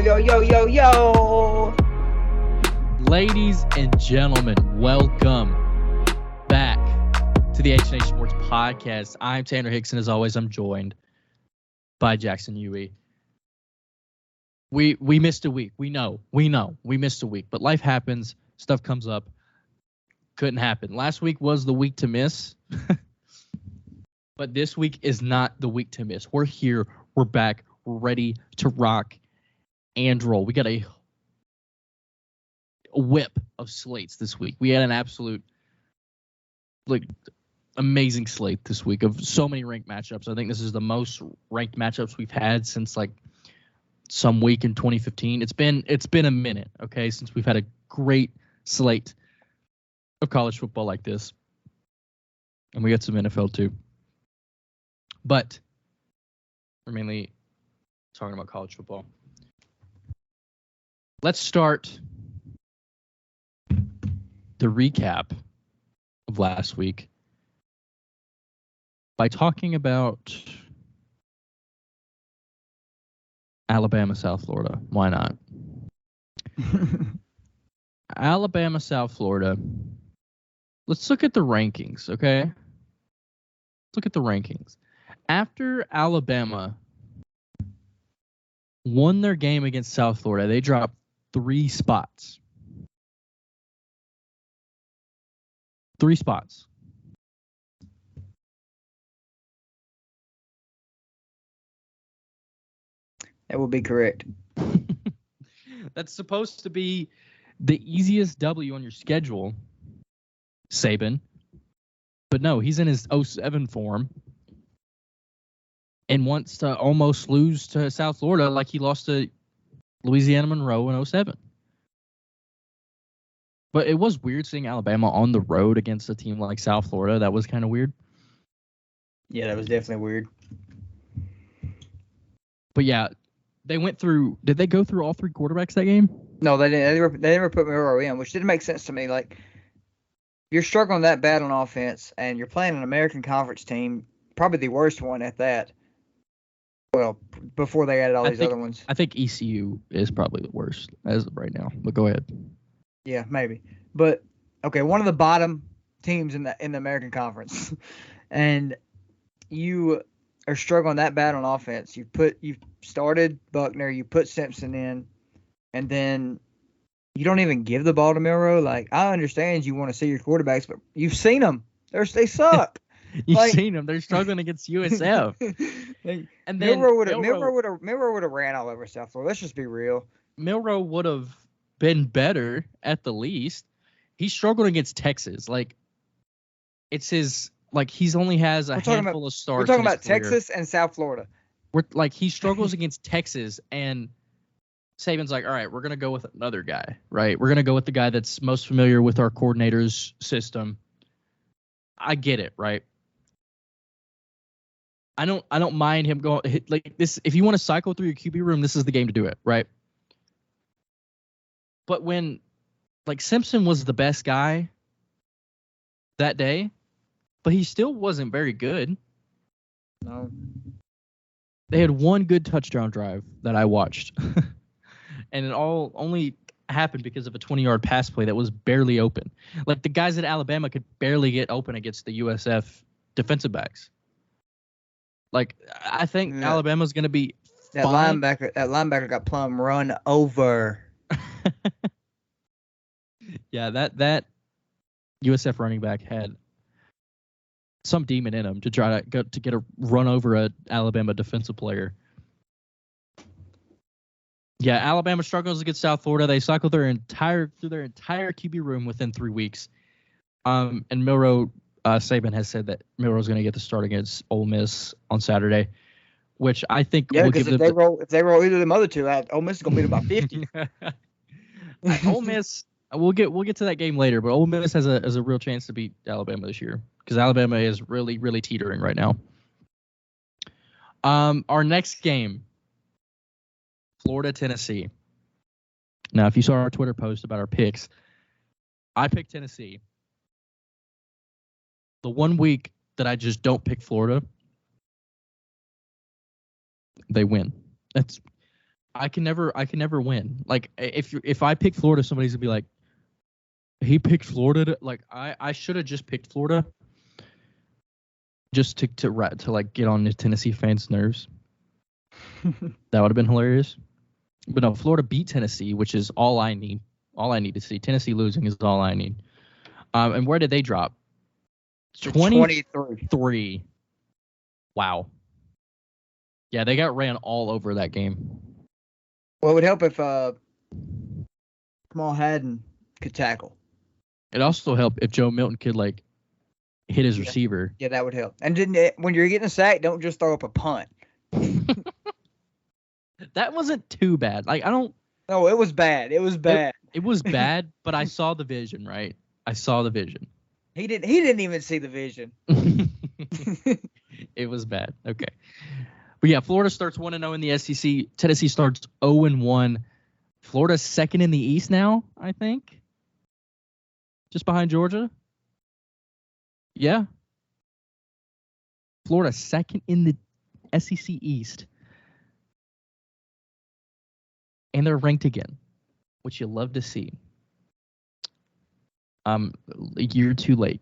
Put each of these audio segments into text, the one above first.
yo. Ladies and gentlemen, welcome back to the H+H Sports Podcast. I'm Tanner Hickson. As always, I'm joined by Jackson Huey. We missed a week. We know. We missed a week. But life happens. Stuff comes up. Couldn't happen. Last week was the week to miss. But this week is not the week to miss. We're here. We're back. We're ready to rock and roll. We got a whip of slates this week. We had an absolute, amazing slate this week of so many ranked matchups. I think this is the most ranked matchups we've had since some week in 2015. It's been a minute, okay, since we've had a great slate of college football like this. And we got some NFL too. But we're mainly talking about college football. Let's start the recap of last week by talking about Alabama, South Florida. Why not? Alabama, South Florida. Let's look at the rankings, okay? Let's look at the rankings. After Alabama won their game against South Florida, they dropped 3 spots. 3 spots. That would be correct. That's supposed to be the easiest W on your schedule, Saban. But no, he's in his 07 form and wants to almost lose to South Florida like he lost to Louisiana Monroe in 07. But it was weird seeing Alabama on the road against a team like South Florida. That was kind of weird. Yeah, that was definitely weird. But yeah, they went through. Did they go through all 3 quarterbacks that game? No, they didn't. They never put Monroe in, which didn't make sense to me. Like, you're struggling that bad on offense, and you're playing an American Conference team, probably the worst one at that. Well, before they added all these other ones. I think ECU is probably the worst as of right now. But go ahead. Yeah, maybe. But okay, one of the bottom teams in the American Conference, and you are struggling that bad on offense. You started Buckner, you put Simpson in, and then you don't even give the ball to Milroe. Like, I understand you want to see your quarterbacks, but you've seen them. They suck. You've seen them. They're struggling against USF. And then Milroe would have ran all over South Florida. Let's just be real. Milroe would have been better at the least. He struggled against Texas. It's his. He's only has a handful of starts. We're talking about Texas and South Florida. He struggles against Texas, and Saban's like, all right, we're gonna go with another guy, right? We're gonna go with the guy that's most familiar with our coordinator's system. I get it, right? I don't mind him going like this. If you want to cycle through your QB room, this is the game to do it, right? But when Simpson was the best guy that day, but he still wasn't very good. No. They had one good touchdown drive that I watched. And it all only happened because of a 20-yard pass play that was barely open. The guys at Alabama could barely get open against the USF defensive backs. I think Alabama's going to be fine. That linebacker got plumb run over. Yeah, that USF running back had some demon in him to try to get a run over a Alabama defensive player. Yeah, Alabama struggles against South Florida. They cycle through their entire QB room within 3 weeks. And Milroe, Saban has said that Milroe's going to get the start against Ole Miss on Saturday, which I think will give them. If they roll either of them other two out, Ole Miss is going to beat them by 50. Ole Miss, we'll get to that game later, but Ole Miss has a real chance to beat Alabama this year because Alabama is really, really teetering right now. Our next game, Florida, Tennessee. Now, if you saw our Twitter post about our picks, I picked Tennessee. The 1 week that I just don't pick Florida, they win. I can never win. Like if I pick Florida, somebody's gonna be like, he picked Florida. Like I should have just picked Florida, just to like get on the Tennessee fans' nerves. That would have been hilarious. But no, Florida beat Tennessee, which is all I need. All I need to see. Tennessee losing is all I need. And where did they drop? 23. Wow. Yeah, they got ran all over that game. Well, it would help if Kamal Hadden could tackle. It also helped if Joe Milton could like hit his receiver. Yeah, that would help. And when you're getting a sack, don't just throw up a punt. That wasn't too bad. Like I don't. No, it was bad. It was bad. It was bad, but I saw the vision, right? I saw the vision. He didn't even see the vision. It was bad. Okay. But yeah, Florida starts 1-0 in the SEC. Tennessee starts 0-1. Florida's second in the East now, I think. Just behind Georgia. Yeah. Florida second in the SEC East. And they're ranked again, which you love to see. A year too late,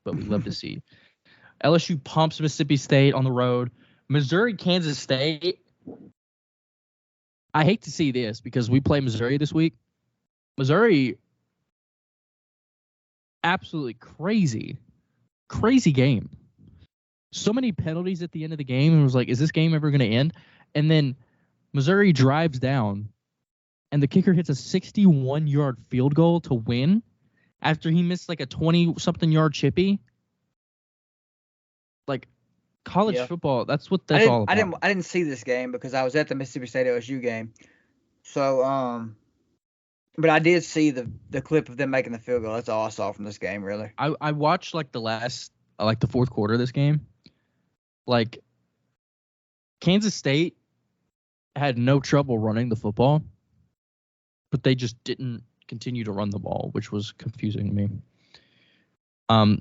but we love to see. LSU pumps Mississippi State on the road. Missouri, Kansas State. I hate to see this because we play Missouri this week. Missouri, absolutely crazy game. So many penalties at the end of the game. And it was like, is this game ever going to end? And then Missouri drives down, and the kicker hits a 61-yard field goal to win after he missed like a 20-something yard chippy. Like, college football, that's what that's all about. I didn't see this game because I was at the Mississippi State LSU game. So, but I did see the clip of them making the field goal. That's all I saw from this game, really. I watched like the fourth quarter of this game. Like, Kansas State had no trouble running the football, but they just didn't continue to run the ball, which was confusing to me.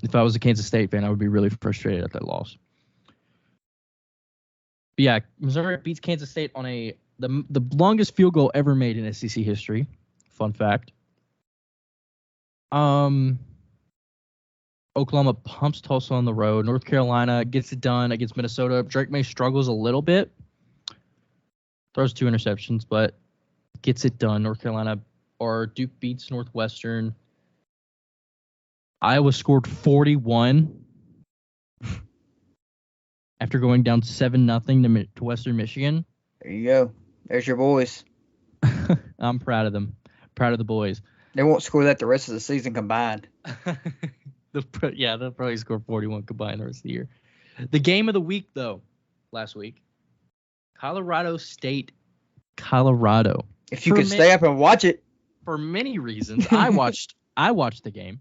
If I was a Kansas State fan, I would be really frustrated at that loss. But yeah, Missouri beats Kansas State on the longest field goal ever made in SEC history. Fun fact. Oklahoma pumps Tulsa on the road. North Carolina gets it done against Minnesota. Drake May struggles a little bit. Throws 2 interceptions, but gets it done. North Carolina or Duke beats Northwestern. Iowa scored 41 after going down 7-0 to Western Michigan. There you go. There's your boys. I'm proud of them. Proud of the boys. They won't score that the rest of the season combined. They'll probably score 41 combined the rest of the year. The game of the week, though, last week, Colorado State, Colorado. If you could stay up and watch it. For many reasons. I watched the game.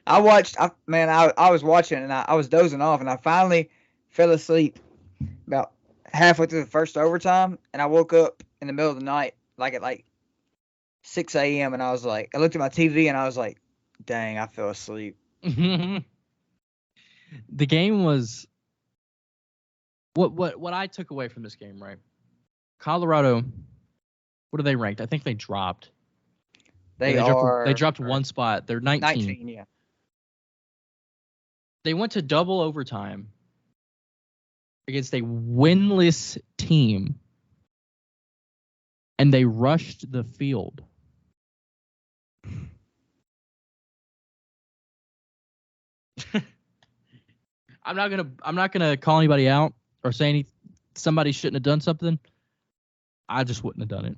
I was watching and I was dozing off, and I finally fell asleep about halfway through the first overtime, and I woke up in the middle of the night, at 6 a.m. and I looked at my TV and I was like, dang, I fell asleep. The game was what I took away from this game, right? Colorado, what are they ranked? I think they dropped. They dropped one spot. They're 19. 19, yeah. They went to double overtime against a winless team, and they rushed the field. I'm not gonna call anybody out or say somebody shouldn't have done something. I just wouldn't have done it.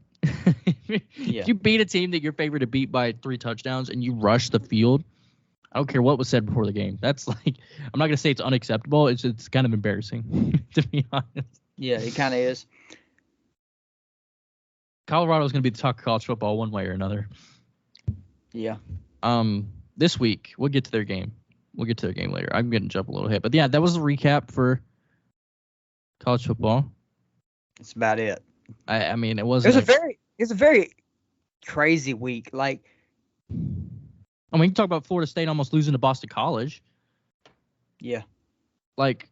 If you beat a team that you're favored to beat by 3 touchdowns and you rush the field, I don't care what was said before the game. That's I'm not gonna say it's unacceptable. It's kind of embarrassing, to be honest. Yeah, it kind of is. Colorado's gonna be the talk of college football one way or another. Yeah. This week we'll get to their game. We'll get to their game later. I'm gonna jump a little bit, but yeah, that was a recap for college football. That's about it. I mean, it wasn't. It was a very crazy week. Like, I mean, you talk about Florida State almost losing to Boston College. Yeah. Like,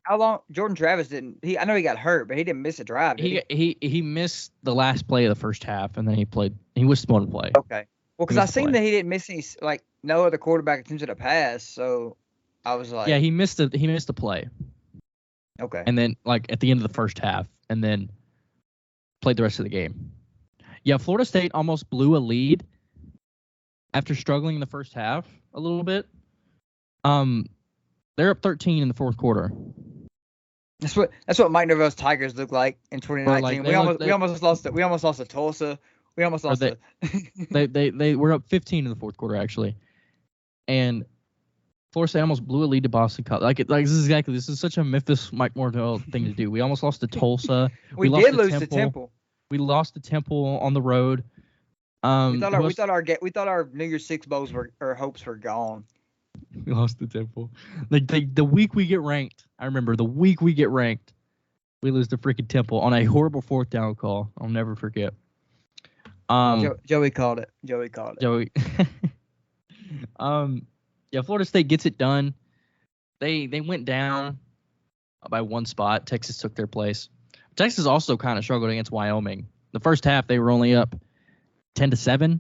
How long? Jordan Travis didn't. I know he got hurt, but he didn't miss a drive. Did he missed the last play of the first half, and then he missed one play. Okay. Well, because I seen that he didn't miss any, like, no other quarterback attempted a pass, so I was like, yeah, he missed a play. Okay. And then, like, at the end of the first half, and then played the rest of the game. Yeah, Florida State almost blew a lead after struggling in the first half a little bit. They're up 13 in the fourth quarter. That's what Mike Norvell's Tigers look like in 2019. Like, we almost lost to Tulsa. We almost lost they were up 15 in the fourth quarter, actually. And Florida State almost blew a lead to Boston College. This is such a Memphis Mike Norvell thing to do. We almost lost to Tulsa. we did lose to Temple. We lost to Temple on the road. We thought our New Year's Six bowls our hopes were gone. We lost to Temple. The week we get ranked, I remember the week we get ranked, we lose to freaking Temple on a horrible fourth down call. I'll never forget. Joey called it. Joey. Yeah, Florida State gets it done. They went down by one spot. Texas took their place. Texas also kind of struggled against Wyoming. The first half they were only up 10-7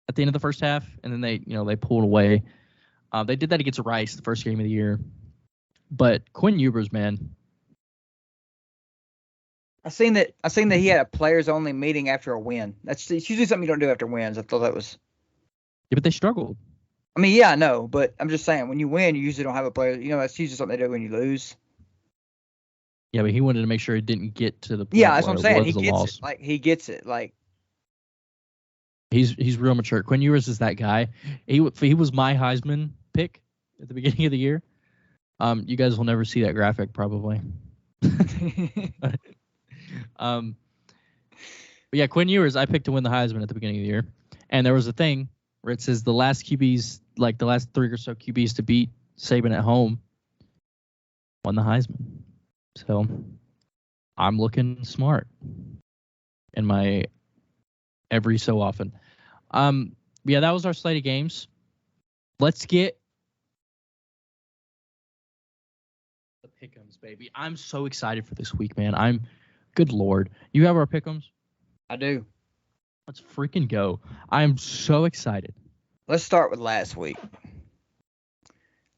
at the end of the first half, and then they pulled away. They did that against Rice the first game of the year. But Quinn Ewers, man. I seen that he had a players only meeting after a win. It's usually something you don't do after wins. I thought that was. Yeah, but they struggled. I mean, yeah, I know, but I'm just saying when you win, you usually don't have a player. That's usually something they do when you lose. Yeah, but he wanted to make sure he didn't get to the point. Yeah, that's what I'm saying. He gets it. Like he's real mature. Quinn Ewers is that guy. He was my Heisman pick at the beginning of the year. You guys will never see that graphic probably. But yeah, Quinn Ewers I picked to win the Heisman at the beginning of the year, and there was a thing where it says the last QBs, like the last 3 or so QBs to beat Saban at home, won the Heisman. So I'm looking smart in my every so often. Yeah, that was our slate of games. Let's get the pick'ems, baby. I'm so excited for this week, man. Good Lord. You have our pick'ems? I do. Let's freaking go. I am so excited. Let's start with last week.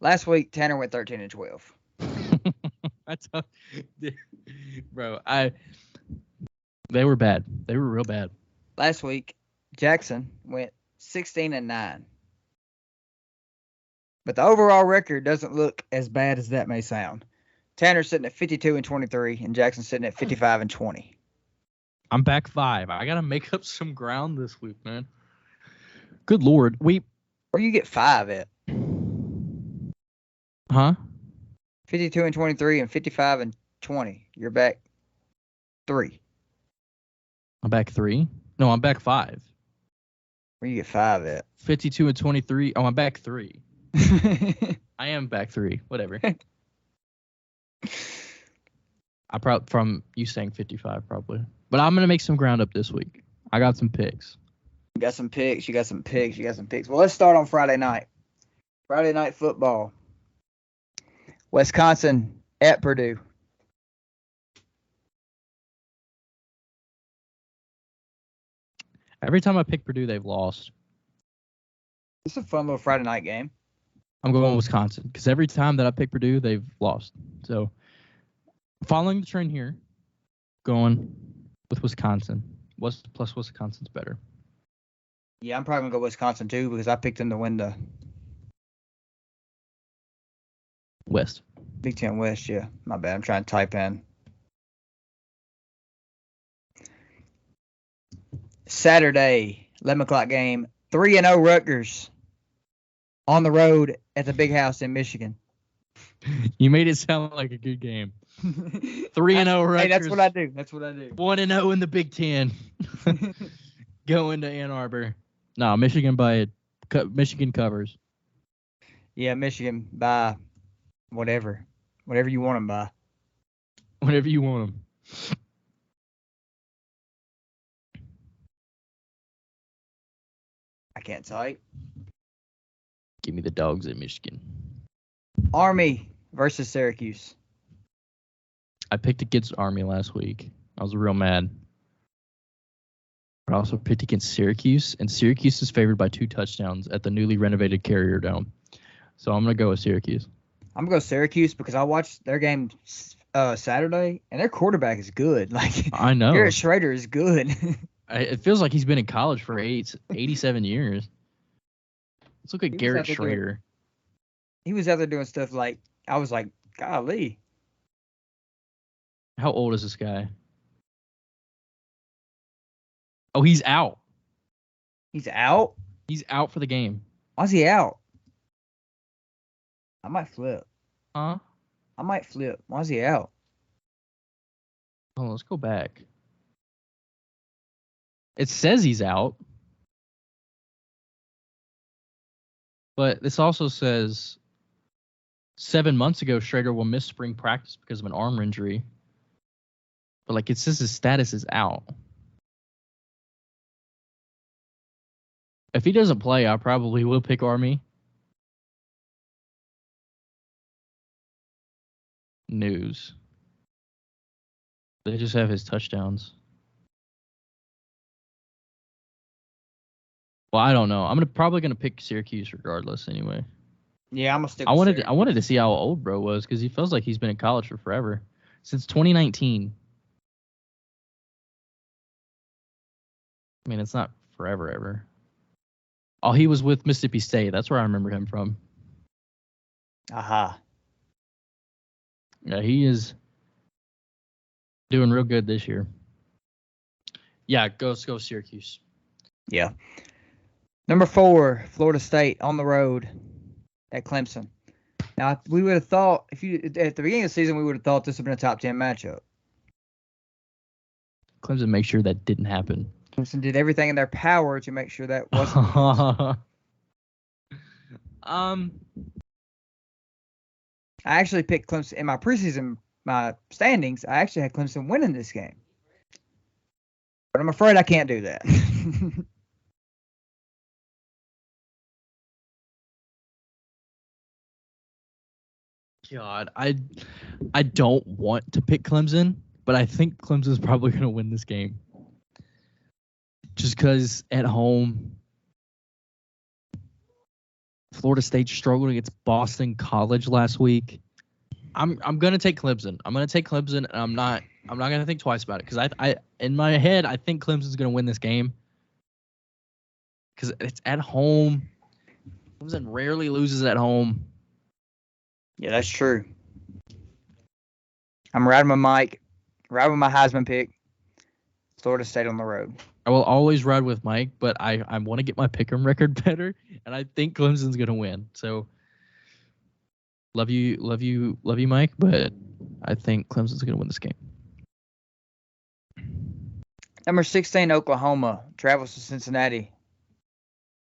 Last week, Tanner went 13-12. That's bro. They were bad. They were real bad. Last week, Jackson went 16-9. But the overall record doesn't look as bad as that may sound. Tanner's sitting at 52-23, and Jackson's sitting at 55-20. I'm back 5. I gotta make up some ground this week, man. Good Lord. Where you get 5 at? Huh? 52-23 and 55-20. You're back 3. I'm back 3? No, I'm back 5. Where you get 5 at? 52-23. Oh, I'm back 3. I am back 3. Whatever. From you saying 55 probably. But I'm going to make some ground up this week. I got some picks. You got some picks. Well, let's start on Friday night. Friday night football. Wisconsin at Purdue. Every time I pick Purdue, they've lost. It's a fun little Friday night game. I'm going Wisconsin because every time that I pick Purdue, they've lost. So, following the trend here, going with Wisconsin. Plus Wisconsin's better. Yeah, I'm probably going to go Wisconsin too because I picked them to win the West. Big Ten West, yeah. My bad. I'm trying to type in. Saturday, 11 o'clock game. 3-0 Rutgers on the road at the Big House in Michigan. You made it sound like a good game. 3-0 Rutgers. Hey, that's what I do. 1-0 in the Big Ten. Going to Ann Arbor. No, Michigan Michigan covers. Yeah, Michigan by whatever. Whatever you want them by. Whatever you want them. I can't type. Give me the dogs at Michigan. Army versus Syracuse. I picked against Army last week. I was real mad. But I also picked against Syracuse, and Syracuse is favored by 2 touchdowns at the newly renovated Carrier Dome. So I'm going to go with Syracuse. I'm going to go Syracuse because I watched their game Saturday, and their quarterback is good. Like, I know. Garrett Schrader is good. It feels like he's been in college for 87 years. Let's look at Garrett Schrader. He was out there doing stuff like, I was like, golly. How old is this guy? Oh, he's out. He's out? He's out for the game. Why's he out? I might flip. Huh? I might flip. Why's he out? Oh, let's go back. It says he's out. But this also says 7 months ago, Schrader will miss spring practice because of an arm injury. But, like, it says his status is out. If he doesn't play, I probably will pick Army. News. They just have his touchdowns. Well, I don't know. I'm probably gonna pick Syracuse regardless anyway. Yeah, I'm gonna stick. I wanted to see how old bro was because he feels like he's been in college for forever, since 2019. I mean, it's not forever ever. Oh, he was with Mississippi State. That's where I remember him from. Aha. Yeah, he is doing real good this year. Yeah, let's go Syracuse. Yeah. Number 4, Florida State on the road at Clemson. Now, we would have thought, at the beginning of the season, we would have thought this would have been a top 10 matchup. Clemson made sure that didn't happen. Clemson did everything in their power to make sure that wasn't. I actually picked Clemson in my preseason, my standings. I actually had Clemson winning this game. But I'm afraid I can't do that. God, I don't want to pick Clemson, but I think Clemson's probably going to win this game. Just because at home, Florida State struggled against Boston College last week. I'm going to take Clemson. I'm going to take Clemson, and I'm not going to think twice about it because I in my head I think Clemson's going to win this game because it's at home. Clemson rarely loses at home. Yeah, that's true. I'm riding with Mike, riding with my Heisman pick. Florida State on the road. I will always ride with Mike, but I want to get my pick'em record better, and I think Clemson's gonna win. So love you, Mike, but I think Clemson's gonna win this game. Number 16, Oklahoma travels to Cincinnati.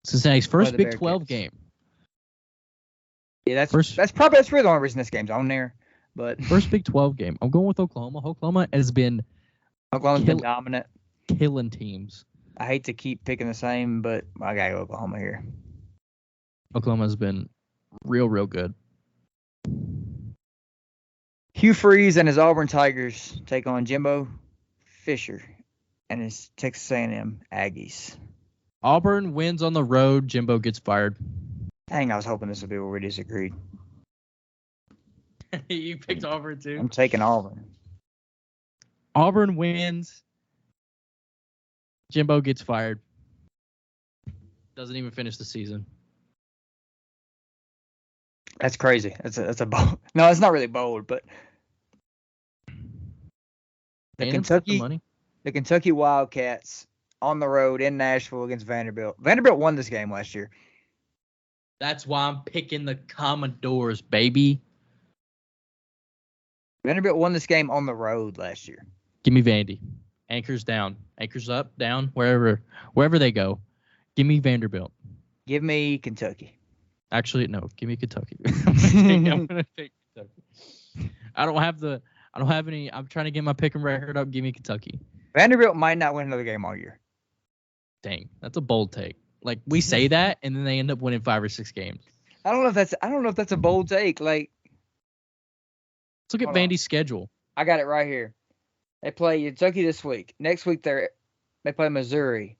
Cincinnati's first Big 12 game. Yeah, that's probably the only reason this game's on there. But first Big 12 game. I'm going with Oklahoma. Oklahoma's been dominant, killing teams. I hate to keep picking the same, but I gotta go Oklahoma here. Oklahoma's been real good. Hugh Freeze and his Auburn Tigers take on Jimbo Fisher and his Texas A&M Aggies. Auburn wins on the road. Jimbo gets fired. Dang, I was hoping this would be where we disagreed. You picked Auburn too? I'm taking Auburn. Auburn wins. Jimbo gets fired. Doesn't even finish the season. That's crazy. That's a bold. No, it's not really bold, but the Kentucky Wildcats on the road in Nashville against Vanderbilt. Vanderbilt won this game last year. That's why I'm picking the Commodores, baby. Vanderbilt won this game on the road last year. Give me Vandy. Anchors down. Anchors up, down, wherever they go. Give me Vanderbilt. Give me Kentucky. Actually, no. Give me Kentucky. I'm gonna take Kentucky. I don't have any. I'm trying to get my pick'em record up. Give me Kentucky. Vanderbilt might not win another game all year. Dang, that's a bold take. Like, we say that, and then they end up winning 5 or 6 games. I don't know if that's a bold take. Like, let's look at Vandy's schedule. I got it right here. They play Kentucky this week. Next week they play Missouri.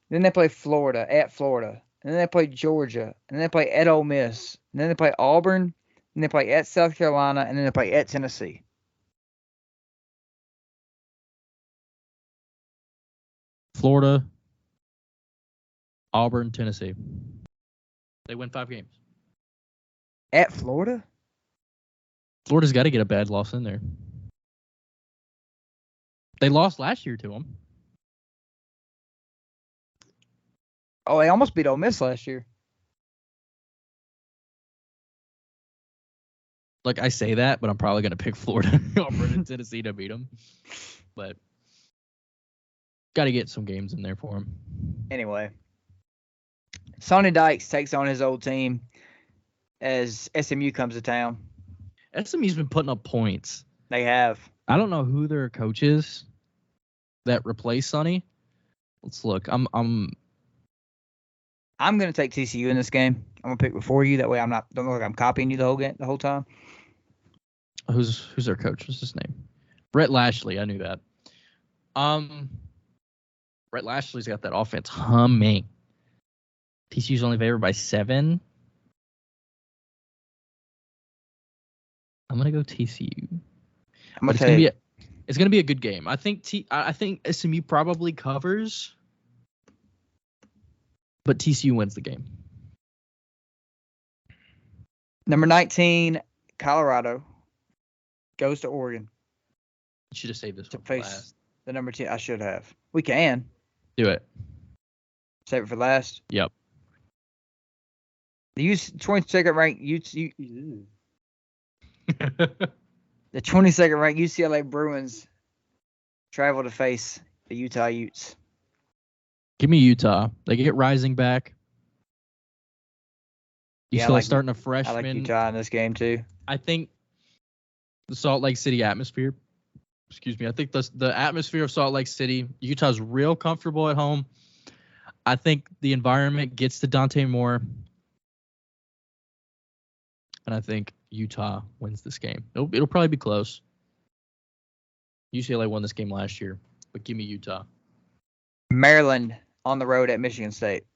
Then they play Florida at Florida. And then they play Georgia. And then they play at Ole Miss. And then they play Auburn. And they play at South Carolina. And then they play at Tennessee. Florida, Auburn, Tennessee. They win 5 games. At Florida? Florida's got to get a bad loss in there. They lost last year to them. Oh, they almost beat Ole Miss last year. Like, I say that, but I'm probably going to pick Florida, Auburn, and Tennessee to beat them. But got to get some games in there for them. Anyway, Sonny Dykes takes on his old team as SMU comes to town. SMU's been putting up points. They have. I don't know who their coach is that replaced Sonny. Let's look. I'm going to take TCU in this game. I'm going to pick before you. That way don't look like I'm copying you the whole time. Who's their coach? What's his name? Brett Lashley. I knew that. Brett Lashley's got that offense humming. TCU's only favored by 7. I'm gonna go TCU. But it's gonna be a good game. I think SMU probably covers, but TCU wins the game. Number 19, Colorado goes to Oregon. You should have saved this to one for face last. the number 10. I should have. We can Do it. save it for last. Yep. The 22nd ranked the 22nd ranked UCLA Bruins travel to face the Utah Utes. Give me Utah. They get Rising back. UCLA starting a freshman. I like Utah in this game too. I think the Salt Lake City atmosphere. Excuse me. I think the atmosphere of Salt Lake City. Utah's real comfortable at home. I think the environment gets to Dante Moore. And I think Utah wins this game. It'll probably be close. UCLA won this game last year, but give me Utah. Maryland on the road at Michigan State.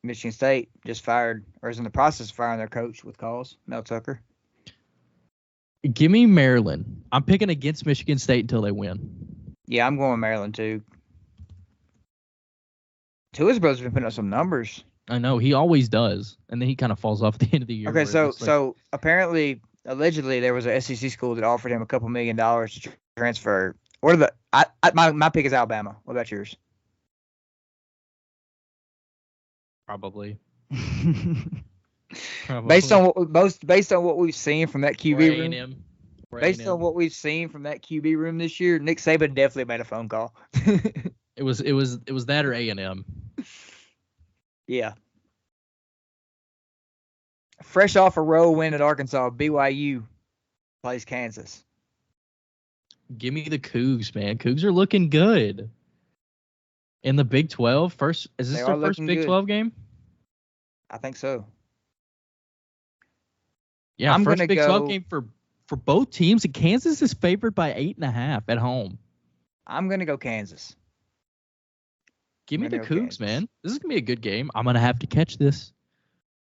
Michigan State just fired, or is in the process of firing their coach with cause, Mel Tucker. Give me Maryland. I'm picking against Michigan State until they win. Yeah, I'm going with Maryland too. Two of his brothers have been putting up some numbers. I know, he always does, and then he kind of falls off at the end of the year. Okay, so apparently, allegedly, there was a SEC school that offered him a couple $1 million to transfer. My pick is Alabama. What about yours? Probably. Based on what we've seen from that QB room. Based on what we've seen from that QB room this year, Nick Saban definitely made a phone call. It was that or A&M. Yeah. Fresh off a road win at Arkansas, BYU plays Kansas. Give me the Cougs, man. Cougs are looking good. In the Big 12, is this their first Big 12 game? I think so. Yeah, first Big 12 game for both teams, and Kansas is favored by 8.5 at home. I'm gonna go Kansas. Give me the Cougs, man. This is going to be a good game. I'm going to have to catch this.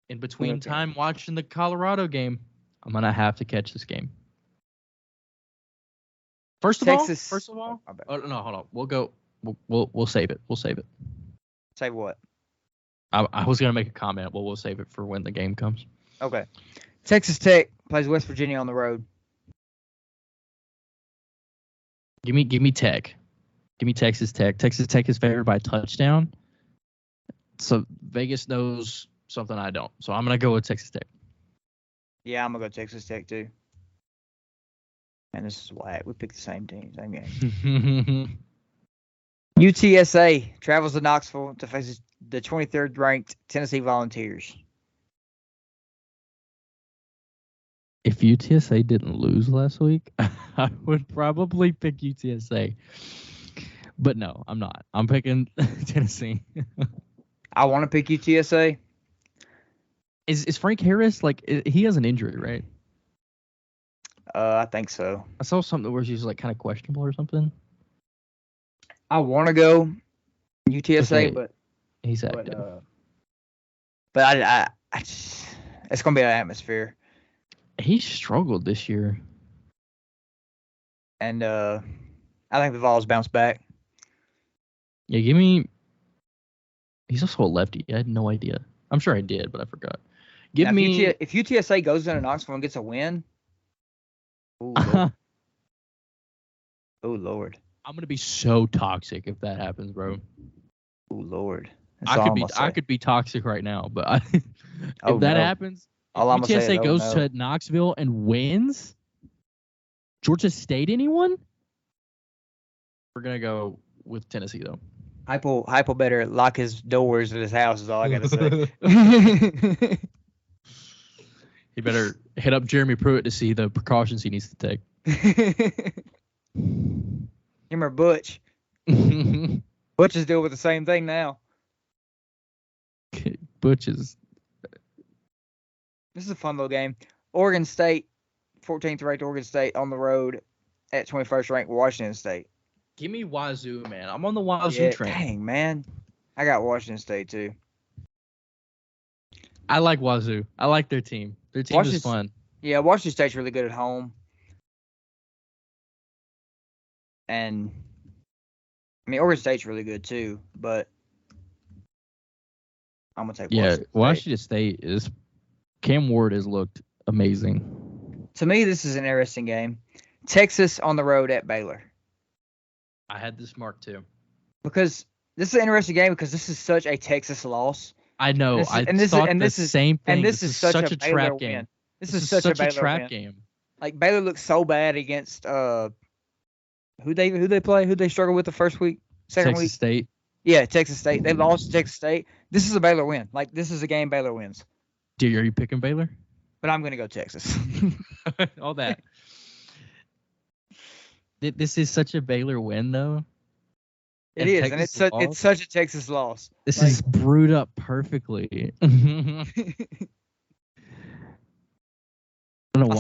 In between time watching the Colorado game, I'm going to have to catch this game. First of all, oh, no, hold on. We'll go. We'll save it. We'll save it. Save what? I was going to make a comment. We'll save it for when the game comes. Okay. Texas Tech plays West Virginia on the road. Give me Tech. Give me Texas Tech. Texas Tech is favored by a touchdown. So Vegas knows something I don't. So I'm going to go with Texas Tech. Yeah, I'm going to go Texas Tech too. And this is whack. We picked the same team, same game. UTSA travels to Knoxville to face the 23rd ranked Tennessee Volunteers. If UTSA didn't lose last week, I would probably pick UTSA. But no, I'm not. I'm picking Tennessee. I want to pick UTSA. Is Frank Harris, he has an injury, right? I think so. I saw something where she's like kind of questionable or something. I want to go UTSA, Okay, but he's but active. I just, it's gonna be an atmosphere, He struggled this year. and I think the Vols bounce back. Yeah, give me. He's also a lefty. I had no idea. I'm sure I did, but I forgot. Give Now, me. if UTSA goes into Knoxville and gets a win, oh Lord. I'm Oh Lord. gonna be so toxic if that happens, bro. Oh Lord. That's all I'm gonna say. I could be toxic right now, but Oh, if that no. happens, if All I'm gonna say UTSA is, oh, goes no. to Knoxville and wins, Georgia State anyone? We're gonna go with Tennessee though. Hypo better lock his doors at his house is all I gotta say. He better hit up Jeremy Pruitt to see the precautions he needs to take. Him or Butch. Butch is dealing with the same thing now. Butch is. This is a fun little game. Oregon State, 14th ranked Oregon State on the road at 21st ranked Washington State. Give me Wazoo, man. I'm on the Wazoo train. Dang, man. I got Washington State, too. I like Wazoo. I like their team. Their team is fun. Yeah, Washington State's really good at home. And, I mean, Oregon State's really good, too. But I'm going to take Washington State. Washington State is... Cam Ward has looked amazing. To me, this is an interesting game. Texas on the road at Baylor. I had this marked too. Because this is an interesting game because this is such a Texas loss. I know. This is the same thing. And this is such a trap game. This is such a trap game. Like Baylor looked so bad against who they play? Who they struggle with the first week? Second week? Texas State. Yeah, Texas State. They lost to Texas State. This is a Baylor win. Like this is a game Baylor wins. Dude, are you picking Baylor? But I'm gonna go Texas. All that. This is such a Baylor win, though. It is, and it's such a Texas loss. This is brewed up perfectly. I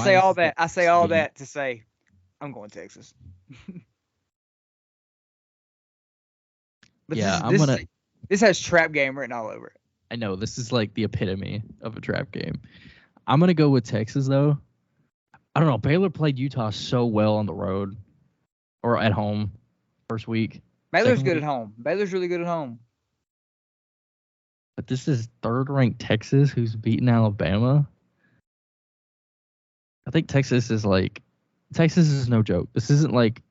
say all that to say I'm going Texas. But yeah, this has trap game written all over it. I know, this is like the epitome of a trap game. I'm gonna go with Texas though. I don't know. Baylor played Utah so well on the road or at home first week. Baylor's good at home. Baylor's really good at home. But this is third-ranked Texas who's beaten Alabama. I think Texas is no joke. This isn't like.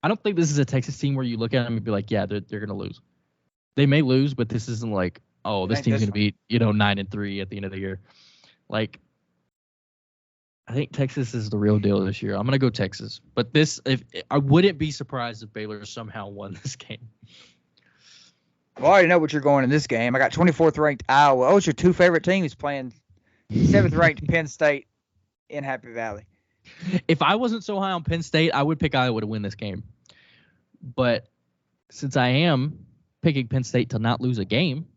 I don't think this is a Texas team where you look at them and be like, yeah, they're going to lose. They may lose, but this isn't like, oh, this team's going to beat 9-3 at the end of the year. Like, I think Texas is the real deal this year. I'm going to go Texas. But I wouldn't be surprised if Baylor somehow won this game. Well, I already know what you're going in this game. I got 24th ranked Iowa. Oh, it's your two favorite teams playing 7th ranked Penn State in Happy Valley. If I wasn't so high on Penn State, I would pick Iowa to win this game. But since I am picking Penn State to not lose a game,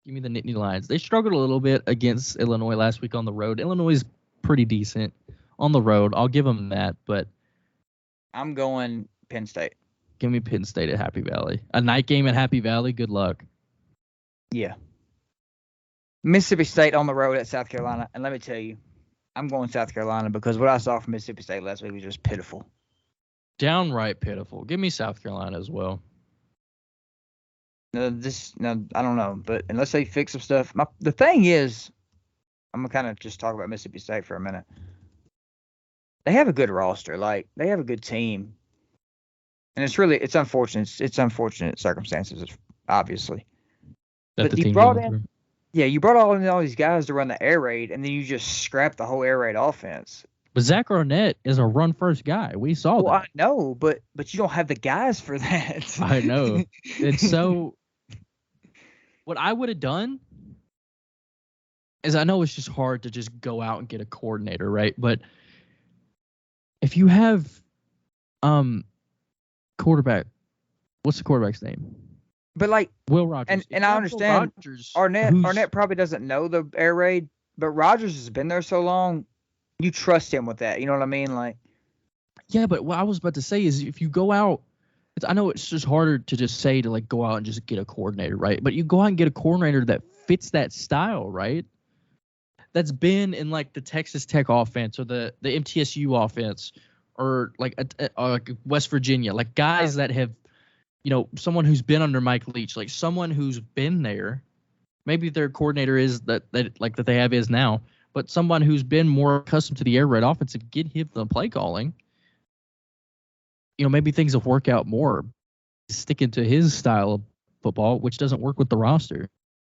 give me the Nittany Lions. They struggled a little bit against Illinois last week on the road. Illinois is pretty decent on the road. I'll give them that, but I'm going Penn State. Give me Penn State at Happy Valley. A night game at Happy Valley, good luck. Yeah. Mississippi State on the road at South Carolina. And let me tell you, I'm going South Carolina because what I saw from Mississippi State last week was just pitiful. Downright pitiful. Give me South Carolina as well. I don't know, but unless they fix some stuff. The thing is, I'm going to kind of just talk about Mississippi State for a minute. They have a good roster. Like, they have a good team. And it's unfortunate. It's unfortunate circumstances, obviously. But you brought in, you brought all these guys to run the air raid, and then you just scrapped the whole air raid offense. But Zach Arnett is a run-first guy. We saw that. I know, but you don't have the guys for that. I know. And so what I would have done is, I know it's just hard to just go out and get a coordinator, right? But if you have quarterback, what's the quarterback's name? But like Will Rogers. And I understand Arnett probably doesn't know the air raid, But Rodgers has been there so long, you trust him with that. You know what I mean? Like, Yeah, but what I was about to say is if you go out, I know it's just harder to just say to like go out and just get a coordinator, right? But you go out and get a coordinator that fits that style, right? That's been in like the Texas Tech offense or the MTSU offense or like like West Virginia, like guys that have, someone who's been under Mike Leach, like someone who's been there. Maybe their coordinator is that they have is now, but someone who's been more accustomed to the air raid offense and get him the play calling. Maybe things will work out more sticking to his style of football, which doesn't work with the roster.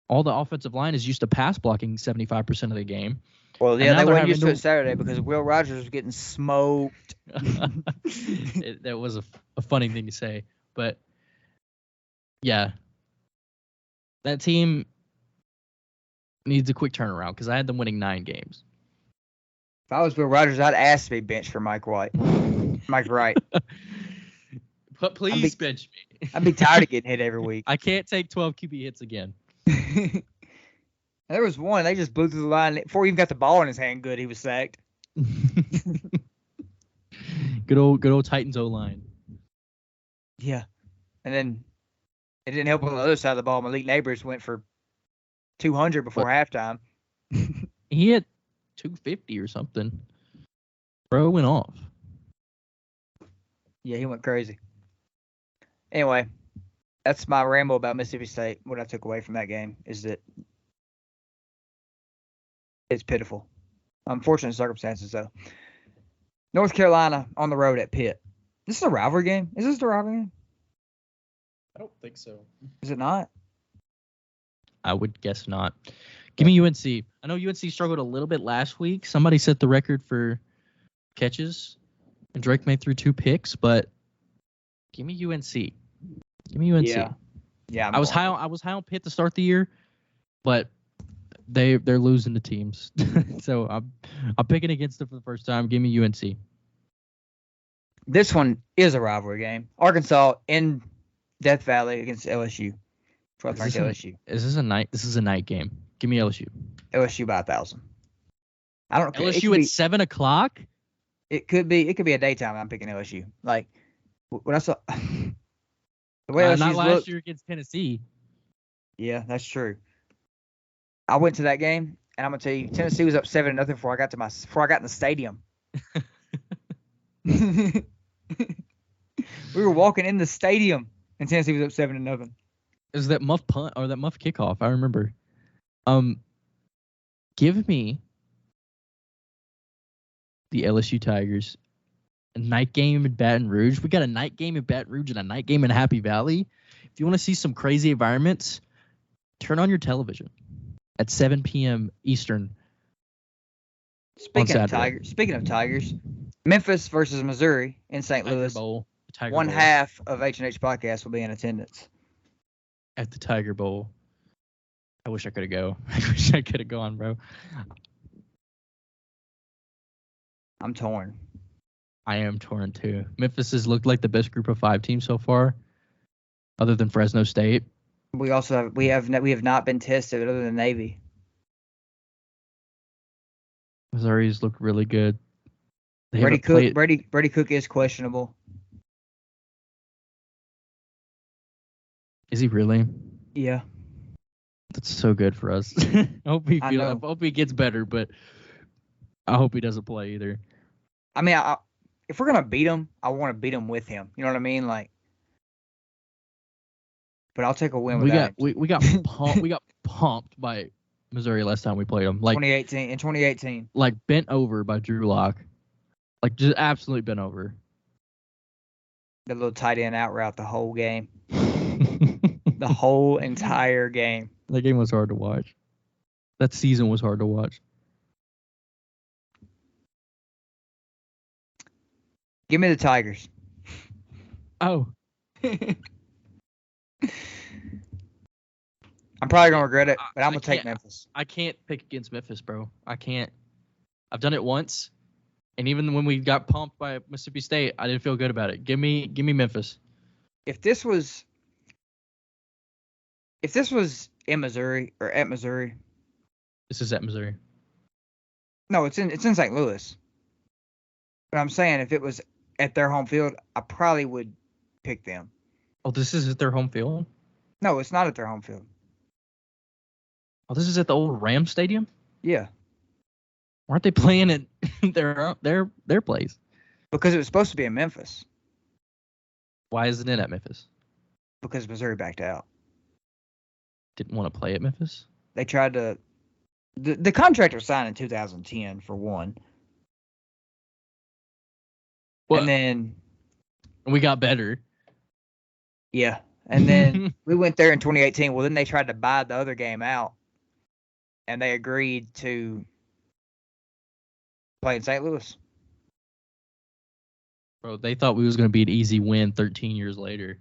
All the offensive line is used to pass blocking 75% of the game. Well, yeah, they weren't used to it Saturday because Will Rogers was getting smoked. That was a funny thing to say. But, yeah, that team needs a quick turnaround because I had them winning 9 games. If I was Will Rogers, I'd ask to be benched for Mike Wright. But please bench me. I'd be tired of getting hit every week. I can't take 12 QB hits again. There was one. They just blew through the line. Before he even got the ball in his hand good, he was sacked. Good old Titans O-line. Yeah. And then it didn't help on the other side of the ball. Malik Neighbors went for 200 before halftime. He had 250 or something. Bro went off. Yeah, he went crazy. Anyway, that's my ramble about Mississippi State. What I took away from that game is that it's pitiful. Unfortunate circumstances, though. North Carolina on the road at Pitt. This is a rivalry game? Is this the rivalry game? I don't think so. Is it not? I would guess not. Give me UNC. I know UNC struggled a little bit last week. Somebody set the record for catches, and Drake made through 2 picks, but give me UNC. Give me UNC. Yeah. I was high on Pitt to start the year, but they're losing to teams. So I'm picking against them for the first time. Give me UNC. This one is a rivalry game. Arkansas in Death Valley against LSU. 12th ranked LSU. This is a night game. Give me LSU. LSU by 1,000. I don't know. LSU at 7 o'clock? It could be a daytime. I'm picking LSU. Like when I saw the way LSU's not last looked, year against Tennessee. Yeah, that's true. I went to that game, and I'm gonna tell you, Tennessee was up 7-0 before I got in the stadium. We were walking in the stadium, and Tennessee was up 7-0. Is that muff punt or that muff kickoff? I remember. Give me the LSU Tigers. A night game in Baton Rouge. We got a night game in Baton Rouge and a night game in Happy Valley. If you want to see some crazy environments, turn on your television at 7 p.m. Eastern. Speaking of Tigers, Memphis versus Missouri in St. Louis. Bowl, one Bowl. Half of H+H Podcast will be in attendance. At the Tiger Bowl. I wish I could have gone, bro. I'm torn. I am torn too. Memphis has looked like the best group of 5 teams so far, other than Fresno State. We have not been tested other than Navy. Missouri's looked really good. Brady Cook is questionable. Is he really? Yeah. That's so good for us. I hope he gets better, but I hope he doesn't play either. I mean, if we're gonna beat him, I want to beat him with him. You know what I mean? Like, but I'll take a win with that. We got pumped by Missouri last time we played them. Like 2018. Like bent over by Drew Lock. Like just absolutely bent over. The little tight end out route the whole game. The whole entire game. That game was hard to watch. That season was hard to watch. Give me the Tigers. Oh. I'm probably going to regret it, but I'm going to take Memphis. I can't pick against Memphis, bro. I can't. I've done it once, and even when we got pumped by Mississippi State, I didn't feel good about it. Give me Memphis. If this was in Missouri or at Missouri. This is at Missouri. No, it's in St. Louis. But I'm saying if it was at their home field, I probably would pick them. Oh, this is at their home field? No, it's not at their home field. Oh, this is at the old Ram Stadium? Yeah, Why aren't they playing at their place? because it was supposed to be in Memphis. Why isn't it at Memphis? Because Missouri backed out. Didn't want to play at Memphis? They tried to. The contract was signed in 2010 for one. Well, and then we got better. Yeah. And then we went there in 2018. Well, then they tried to buy the other game out. And they agreed to play in St. Louis. Bro, they thought we was going to be an easy win 13 years later.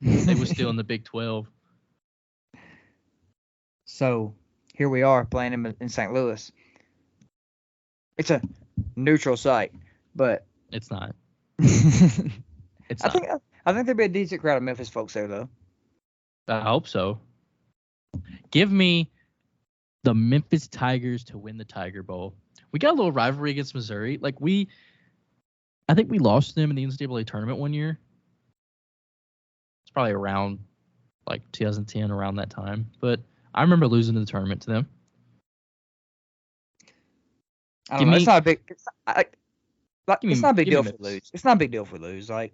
They were still in the Big 12. So here we are playing in St. Louis. It's a neutral site, but It's not. It's I think there'd be a decent crowd of Memphis folks there, though. I hope so. Give me the Memphis Tigers to win the Tiger Bowl. We got a little rivalry against Missouri. I think we lost to them in the NCAA tournament one year. It's probably around 2010, around that time. But I remember losing the tournament to them. I don't know. It's not a big. It's not a big deal if we lose. It's not a big deal if we lose. I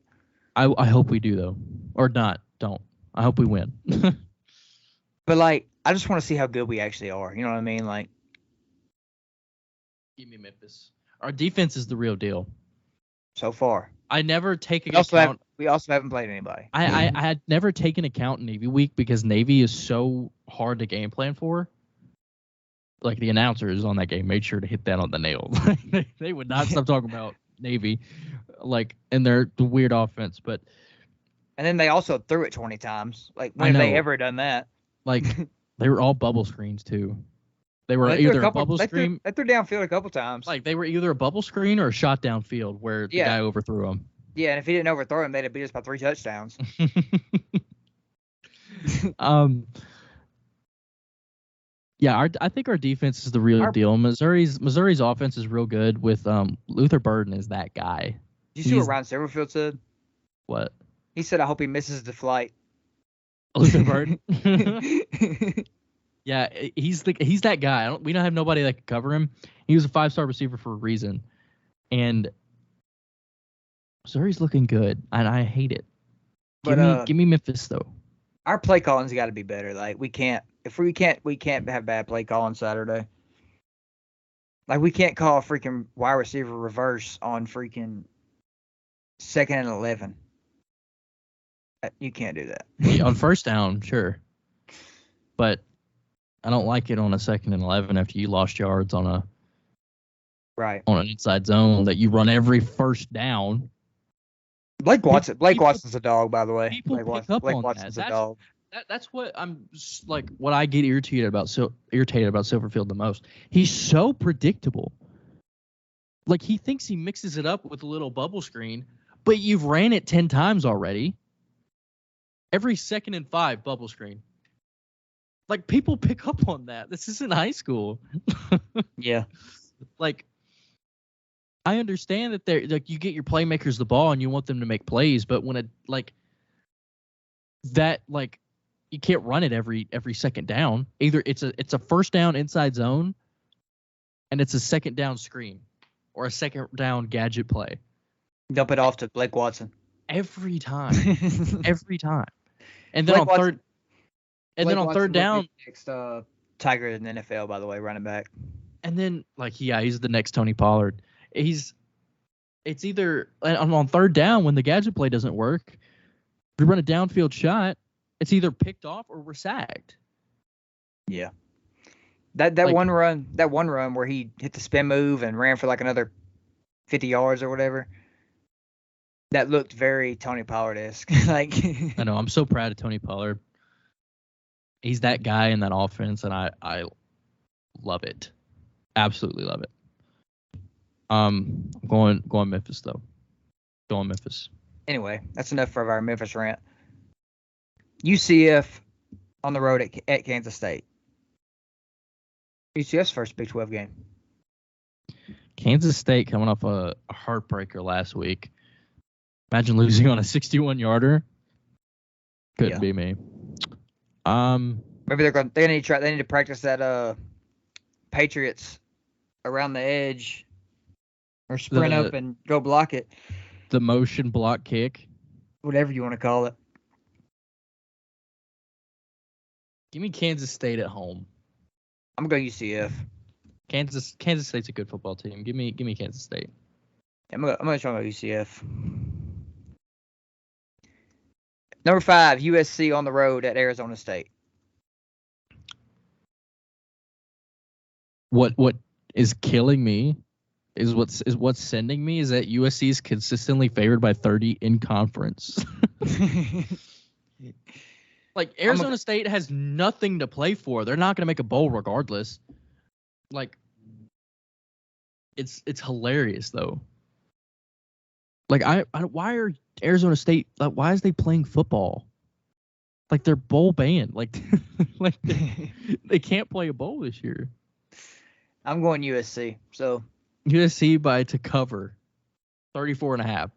hope we do though, or not. Don't. I hope we win. But I just want to see how good we actually are. You know what I mean? Give me Memphis. Our defense is the real deal. So far. I never take account. We also haven't played anybody. I had never taken account Navy week because Navy is so hard to game plan for. The announcers on that game made sure to hit that on the nail. They would not stop talking about Navy, and their weird offense. But and then they also threw it 20 times. When have they ever done that? They were all bubble screens too. They were either a bubble screen. They threw downfield a couple times. They were either a bubble screen or a shot downfield where the guy overthrew him. Yeah, and if he didn't overthrow him, they'd have beat us by 3 touchdowns. Yeah, I think our defense is the real deal. Missouri's offense is real good with Luther Burden is that guy. Did you see what Ryan Silverfield said? What? He said, "I hope he misses the flight." Luther Burden. Yeah, he's that guy. We don't have nobody that can cover him. He was a 5-star receiver for a reason, and Missouri's looking good, and I hate it. Give me Memphis though. Our play calling's got to be better. We can't have bad play calling Saturday. We can't call a freaking wide receiver reverse on freaking 2nd and 11. You can't do that. Yeah, on first down, sure, but I don't like it on a 2nd and 11 after you lost yards on an inside zone that you run every first down. Blake Watson's a dog, by the way. Blake Watson's a dog. That's what I'm what I get irritated about Silverfield the most. He's so predictable. He thinks he mixes it up with a little bubble screen, but you've ran it 10 times already. Every 2nd and 5 bubble screen. People pick up on that. This isn't high school. Yeah. I understand that they're you get your playmakers the ball and you want them to make plays, but when you can't run it every 2nd down. Either it's a first down inside zone and it's a 2nd down screen or a 2nd down gadget play. Dump it off to Blake Watson. Every time. Every time. And then on third down, next Tiger in the NFL, by the way, running back. And then he's the next Tony Pollard. It's either on 3rd down when the gadget play doesn't work, if we run a downfield shot, it's either picked off or we're sacked. Yeah. That one run where he hit the spin move and ran for another 50 yards or whatever. That looked very Tony Pollard-esque. I know. I'm so proud of Tony Pollard. He's that guy in that offense, and I love it. Absolutely love it. Going Memphis though. Going Memphis. Anyway, that's enough for our Memphis rant. UCF on the road at Kansas State. UCF's first Big 12 game. Kansas State coming off a heartbreaker last week. Imagine losing on a 61-yarder. Couldn't be me. Maybe they need to practice that Patriots around the edge or sprint up and go block it. The motion block kick. Whatever you want to call it. Give me Kansas State at home. I'm going to go UCF. Kansas State's a good football team. Give me Kansas State. I'm going to try to go UCF. Number 5, USC on the road at Arizona State. What is killing me is what's sending me is that USC is consistently favored by 30 in conference. Like Arizona State has nothing to play for. They're not going to make a bowl regardless. Like it's hilarious though. Like why are Arizona State why is they playing football? Like they're bowl banned. Like they can't play a bowl this year. I'm going USC. So USC to cover 34.5. I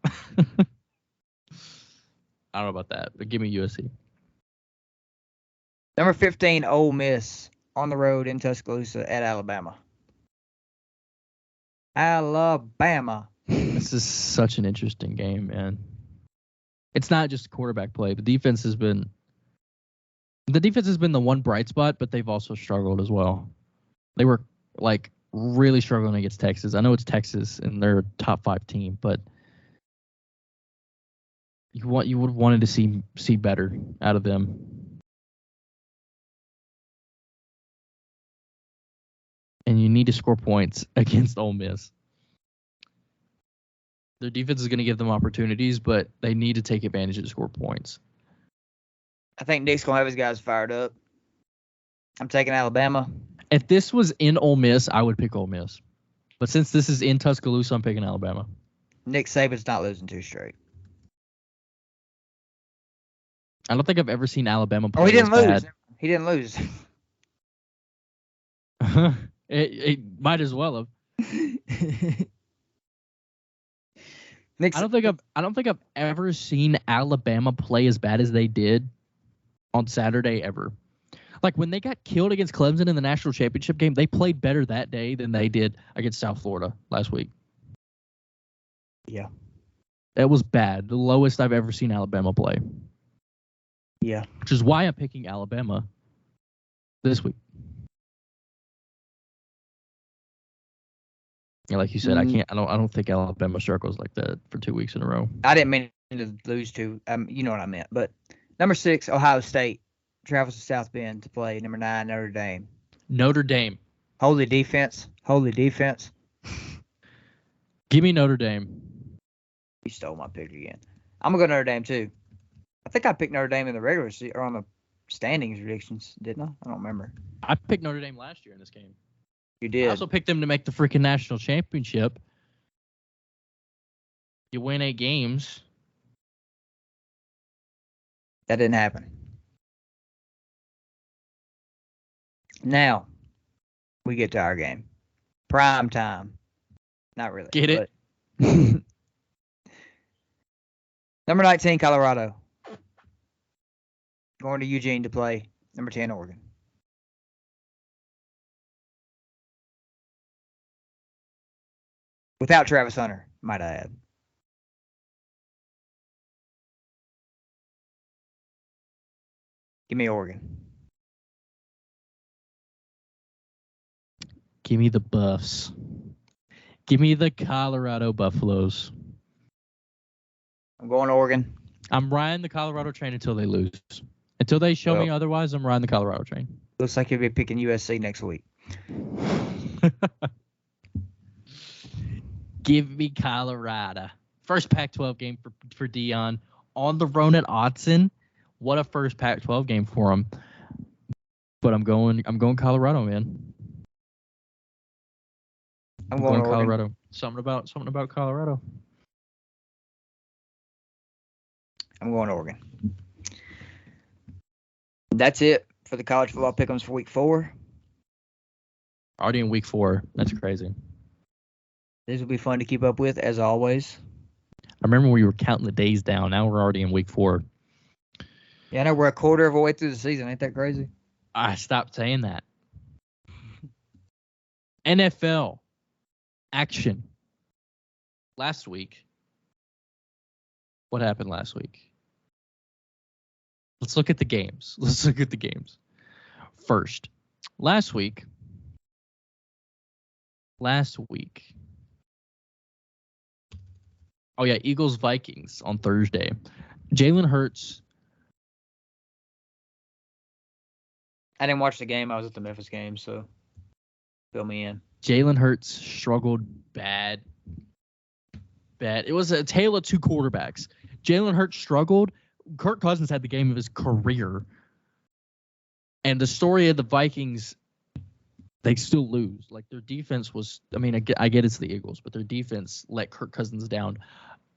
don't know about that, but give me USC. Number 15, Ole Miss on the road in Tuscaloosa at Alabama. Alabama. This is such an interesting game, man. It's not just quarterback play. The defense has been the one bright spot, but they've also struggled as well. They were like really struggling against Texas. I know it's Texas and they're a top 5 team, but you would have wanted to see better out of them. And you need to score points against Ole Miss. Their defense is going to give them opportunities, but they need to take advantage and score points. I think Nick's going to have his guys fired up. I'm taking Alabama. If this was in Ole Miss, I would pick Ole Miss. But since this is in Tuscaloosa, I'm picking Alabama. Nick Saban's not losing 2 straight. I don't think I've ever seen Alabama play. Oh, he didn't lose. Bad. He didn't lose. it might as well have. I don't think I've ever seen Alabama play as bad as they did on Saturday ever. Like when they got killed against Clemson in the national championship game, they played better that day than they did against South Florida last week. Yeah. That was bad. The lowest I've ever seen Alabama play. Yeah. Which is why I'm picking Alabama this week. Yeah, like you said, I don't think Alabama struggles like that for 2 weeks in a row. I didn't mean to lose 2. You know what I meant. But number 6, Ohio State travels to South Bend to play number 9, Notre Dame. Notre Dame. Holy defense. Give me Notre Dame. You stole my pick again. I'm going to go Notre Dame, too. I think I picked Notre Dame in the regular season or on the standings predictions, didn't I? I don't remember. I picked Notre Dame last year in this game. You did. I also picked them to make the freaking national championship. You win 8 games. That didn't happen. Now, we get to our game. Prime time. Not really. Get it? Number 19, Colorado. Going to Eugene to play number 10, Oregon. Without Travis Hunter, might I add. Give me Oregon. Give me the Buffs. Give me the Colorado Buffaloes. I'm going Oregon. I'm riding the Colorado train until they lose. Until they show me otherwise, I'm riding the Colorado train. Looks like you'll be picking USC next week. Give me Colorado. First Pac-12 game for Dion on the road at Autzen. What a first Pac-12 game for him. But I'm going Colorado, man. I'm going Colorado. Something about Colorado. I'm going Oregon. That's it for the college football pick'ems for week 4. Already in week 4. That's crazy. This will be fun to keep up with, as always. I remember we were counting the days down. Now we're already in week 4. Yeah, I know we're a quarter of a way through the season. Ain't that crazy? I stopped saying that. NFL action. Last week. What happened last week? Let's look at the games. First, last week. Oh, yeah, Eagles-Vikings on Thursday. Jalen Hurts. I didn't watch the game. I was at the Memphis game, so fill me in. Jalen Hurts struggled bad. It was a tale of two quarterbacks. Jalen Hurts struggled. Kirk Cousins had the game of his career. And the story of the Vikings, they still lose. Like, their defense was, I mean, I get it's the Eagles, but their defense let Kirk Cousins down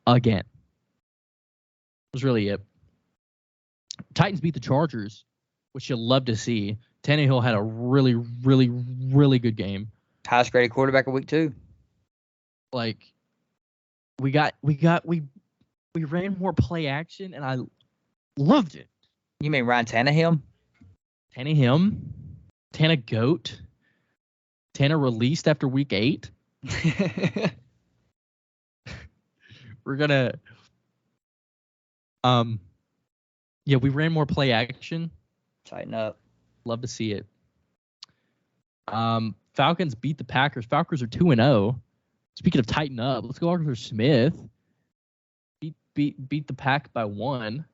again. It was really it. Titans beat the Chargers, which you'll love to see. Tannehill had a really, really, really good game. Highest graded quarterback of week 2. Like, we ran more play action, and I loved it. You mean Ryan Tannehill? Tanna Goat. Tanner released after week 8. We're gonna we ran more play action. Tighten up. Love to see it. Falcons beat the Packers. Falcons are 2-0. Speaking of tighten up, let's go Arthur Smith. Beat the Pack by 1.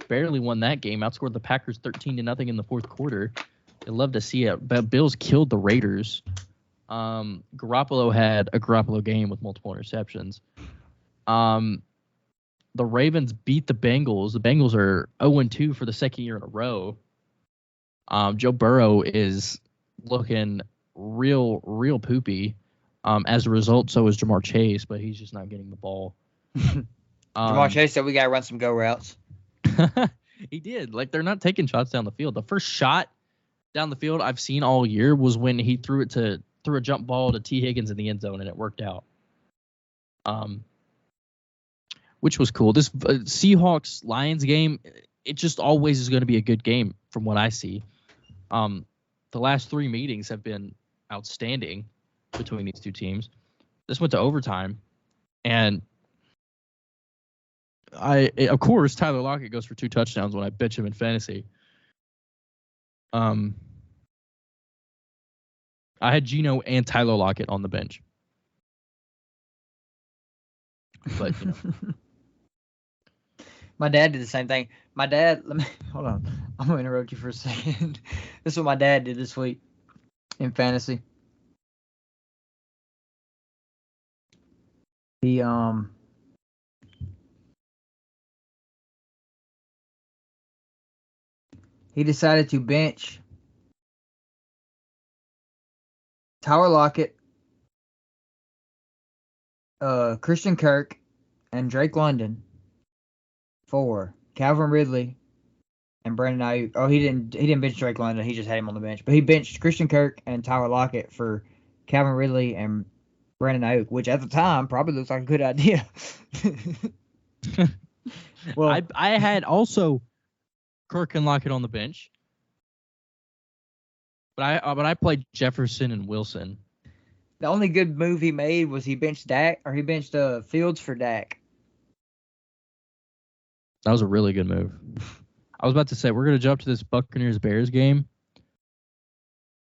Barely won that game. Outscored the Packers 13-0 in the fourth quarter. I love to see it. But Bills killed the Raiders. Garoppolo had a Garoppolo game with multiple interceptions. The Ravens beat the Bengals. The Bengals are 0-2 for the second year in a row. Joe Burrow is looking real poopy. As a result, so is Jamar Chase, but he's just not getting the ball. Jamar Chase said we got to run some go routes. He did. Like, they're not taking shots down the field. The first shot down the field I've seen all year was when he threw a jump ball to T. Higgins in the end zone, and it worked out. Which was cool. This Seahawks-Lions game, it just always is going to be a good game from what I see. The last 3 meetings have been outstanding between these two teams. This went to overtime, and of course, Tyler Lockett goes for 2 touchdowns when I bench him in fantasy. I had Geno and Tyler Lockett on the bench. But, My dad did the same thing. My dad, hold on. I'm going to interrupt you for a second. This is what my dad did this week in fantasy. He decided to bench Tyler Lockett, Christian Kirk, and Drake London for Calvin Ridley and Brandon Ayuk. Oh, he didn't bench Drake London. He just had him on the bench. But he benched Christian Kirk and Tyler Lockett for Calvin Ridley and Brandon Ayuk, which at the time probably looks like a good idea. Well, I had also Kirk and Lockett on the bench, but I played Jefferson and Wilson. The only good move he made was he benched Fields for Dak. That was a really good move. I was about to say, we're going to jump to this Buccaneers-Bears game.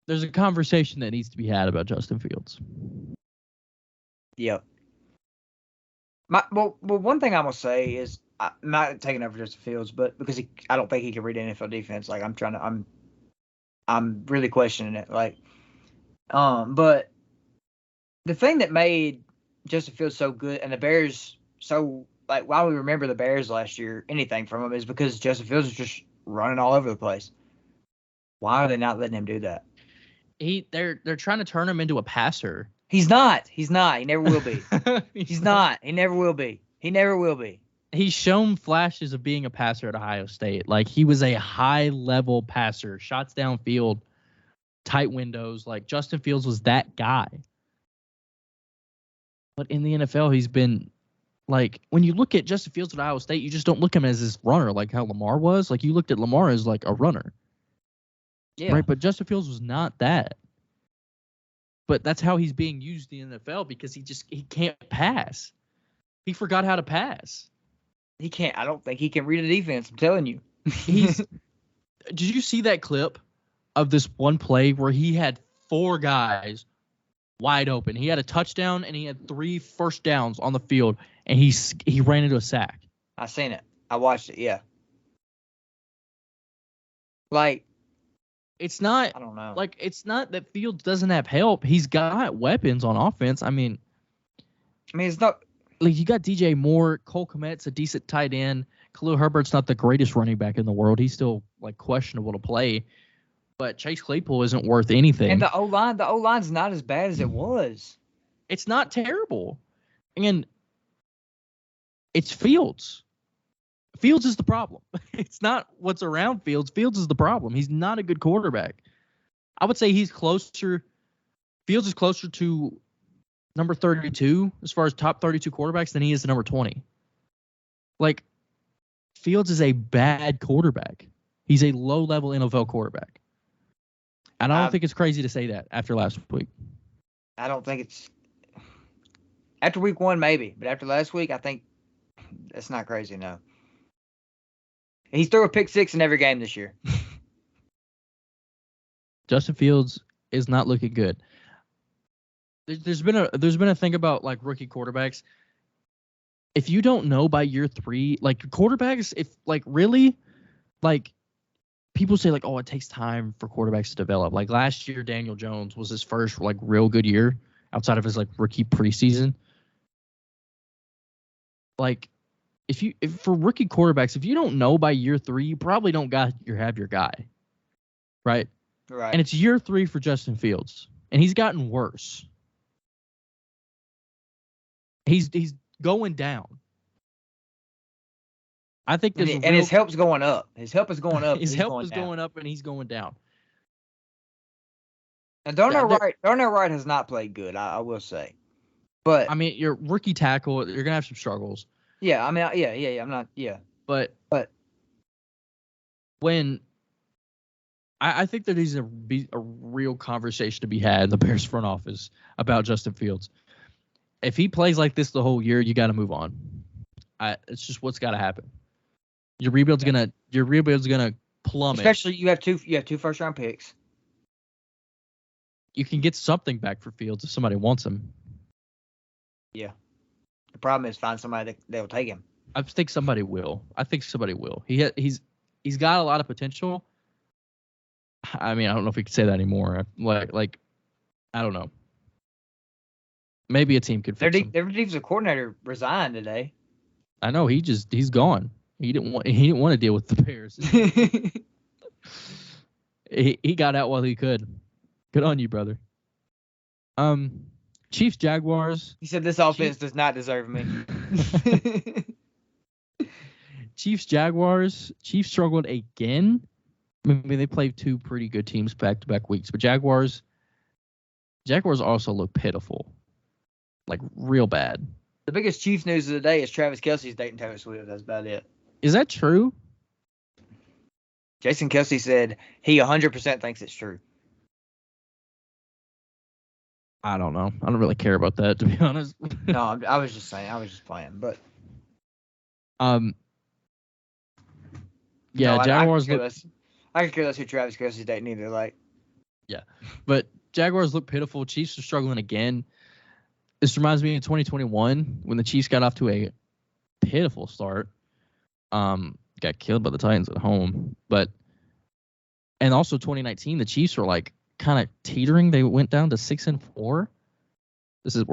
There's a conversation that needs to be had about Justin Fields. Yep. Well, one thing I'm going to say is, I'm not taking over Justin Fields, but because I don't think he can read NFL defense. Like, I'm really questioning it. Like, but the thing that made Justin Fields so good and the Bears so, like, why we remember the Bears last year, anything from them, is because Justin Fields is just running all over the place. Why are they not letting him do that? They're trying to turn him into a passer. He's not. He never will be. He's not. He never will be. He never will be. He's shown flashes of being a passer at Ohio State. Like, he was a high-level passer, shots downfield. tight windows. Like Justin Fields was that guy. But in the NFL, he's been like, when you look at Justin Fields at Iowa State, you just don't look at him as this runner like how Lamar was. Like you looked at Lamar as like a runner. Yeah. Right. But Justin Fields was not that. But that's how he's being used in the NFL because he can't pass. He forgot how to pass. He can't. I don't think he can read a defense. I'm telling you. Did you see that clip of this one play where he had 4 guys wide open? He had a touchdown and he had 3 first downs on the field, and he ran into a sack. I seen it. I watched it. Yeah. Like, it's not. I don't know. Like, it's not that Fields doesn't have help. He's got weapons on offense. I mean, it's not. Like, you got DJ Moore, Cole Kmet's a decent tight end. Khalil Herbert's not the greatest running back in the world. He's still like questionable to play. But Chase Claypool isn't worth anything. And the O-line's not as bad as it was. It's not terrible. And it's Fields. Fields is the problem. It's not what's around Fields. Fields is the problem. He's not a good quarterback. I would say Fields is closer to number 32 as far as top 32 quarterbacks than he is to number 20. Like, Fields is a bad quarterback. He's a low-level NFL quarterback. And I don't think it's crazy to say that after last week. I don't think it's – after week 1, maybe. But after last week, I think that's not crazy, no. He's threw a pick 6 in every game this year. Justin Fields is not looking good. There's been a thing about like rookie quarterbacks. If you don't know by year 3, like quarterbacks, if like really, like people say like, oh, it takes time for quarterbacks to develop. Like last year, Daniel Jones was his first like real good year outside of his like rookie preseason. Like if for rookie quarterbacks, if you don't know by year 3, you probably don't have your guy, right? Right. And it's year 3 for Justin Fields, and he's gotten worse. He's going down. I think his help's going up. His help is going up. His help is going up, and he's going down. And Darnell Wright has not played good. I will say, but I mean, your rookie tackle, you're gonna have some struggles. Yeah, I mean, yeah. I'm not, yeah. But when I think there needs to be a real conversation to be had in the Bears front office about Justin Fields. If he plays like this the whole year, you got to move on. It's just what's got to happen. Your rebuild's gonna plummet. Especially you have two first round picks. You can get something back for Fields if somebody wants him. Yeah. The problem is find somebody that will take him. I think somebody will. He's got a lot of potential. I mean, I don't know if we could say that anymore. Like I don't know. Maybe a team could fix him. Their defensive coordinator resigned today. I know he's gone. He didn't want to deal with the Bears. he got out while he could. Good on you, brother. Chiefs Jaguars. He said this offense does not deserve me. Chiefs Jaguars. Chiefs struggled again. I mean, they played 2 pretty good teams back-to-back weeks, but Jaguars also look pitiful, like real bad. The biggest Chiefs news of the day is Travis Kelce's dating Taylor Swift. That's about it. Is that true? Jason Kelce said he 100% thinks it's true. I don't know. I don't really care about that, to be honest. No, I was just saying. I was just playing, but yeah, no, Jaguars I could care less who Travis Kelce's dating either. Like, yeah, but Jaguars look pitiful. Chiefs are struggling again. This reminds me of 2021 when the Chiefs got off to a pitiful start. Got killed by the Titans at home, and also 2019 the Chiefs were like kind of teetering. They went down to 6-4. We're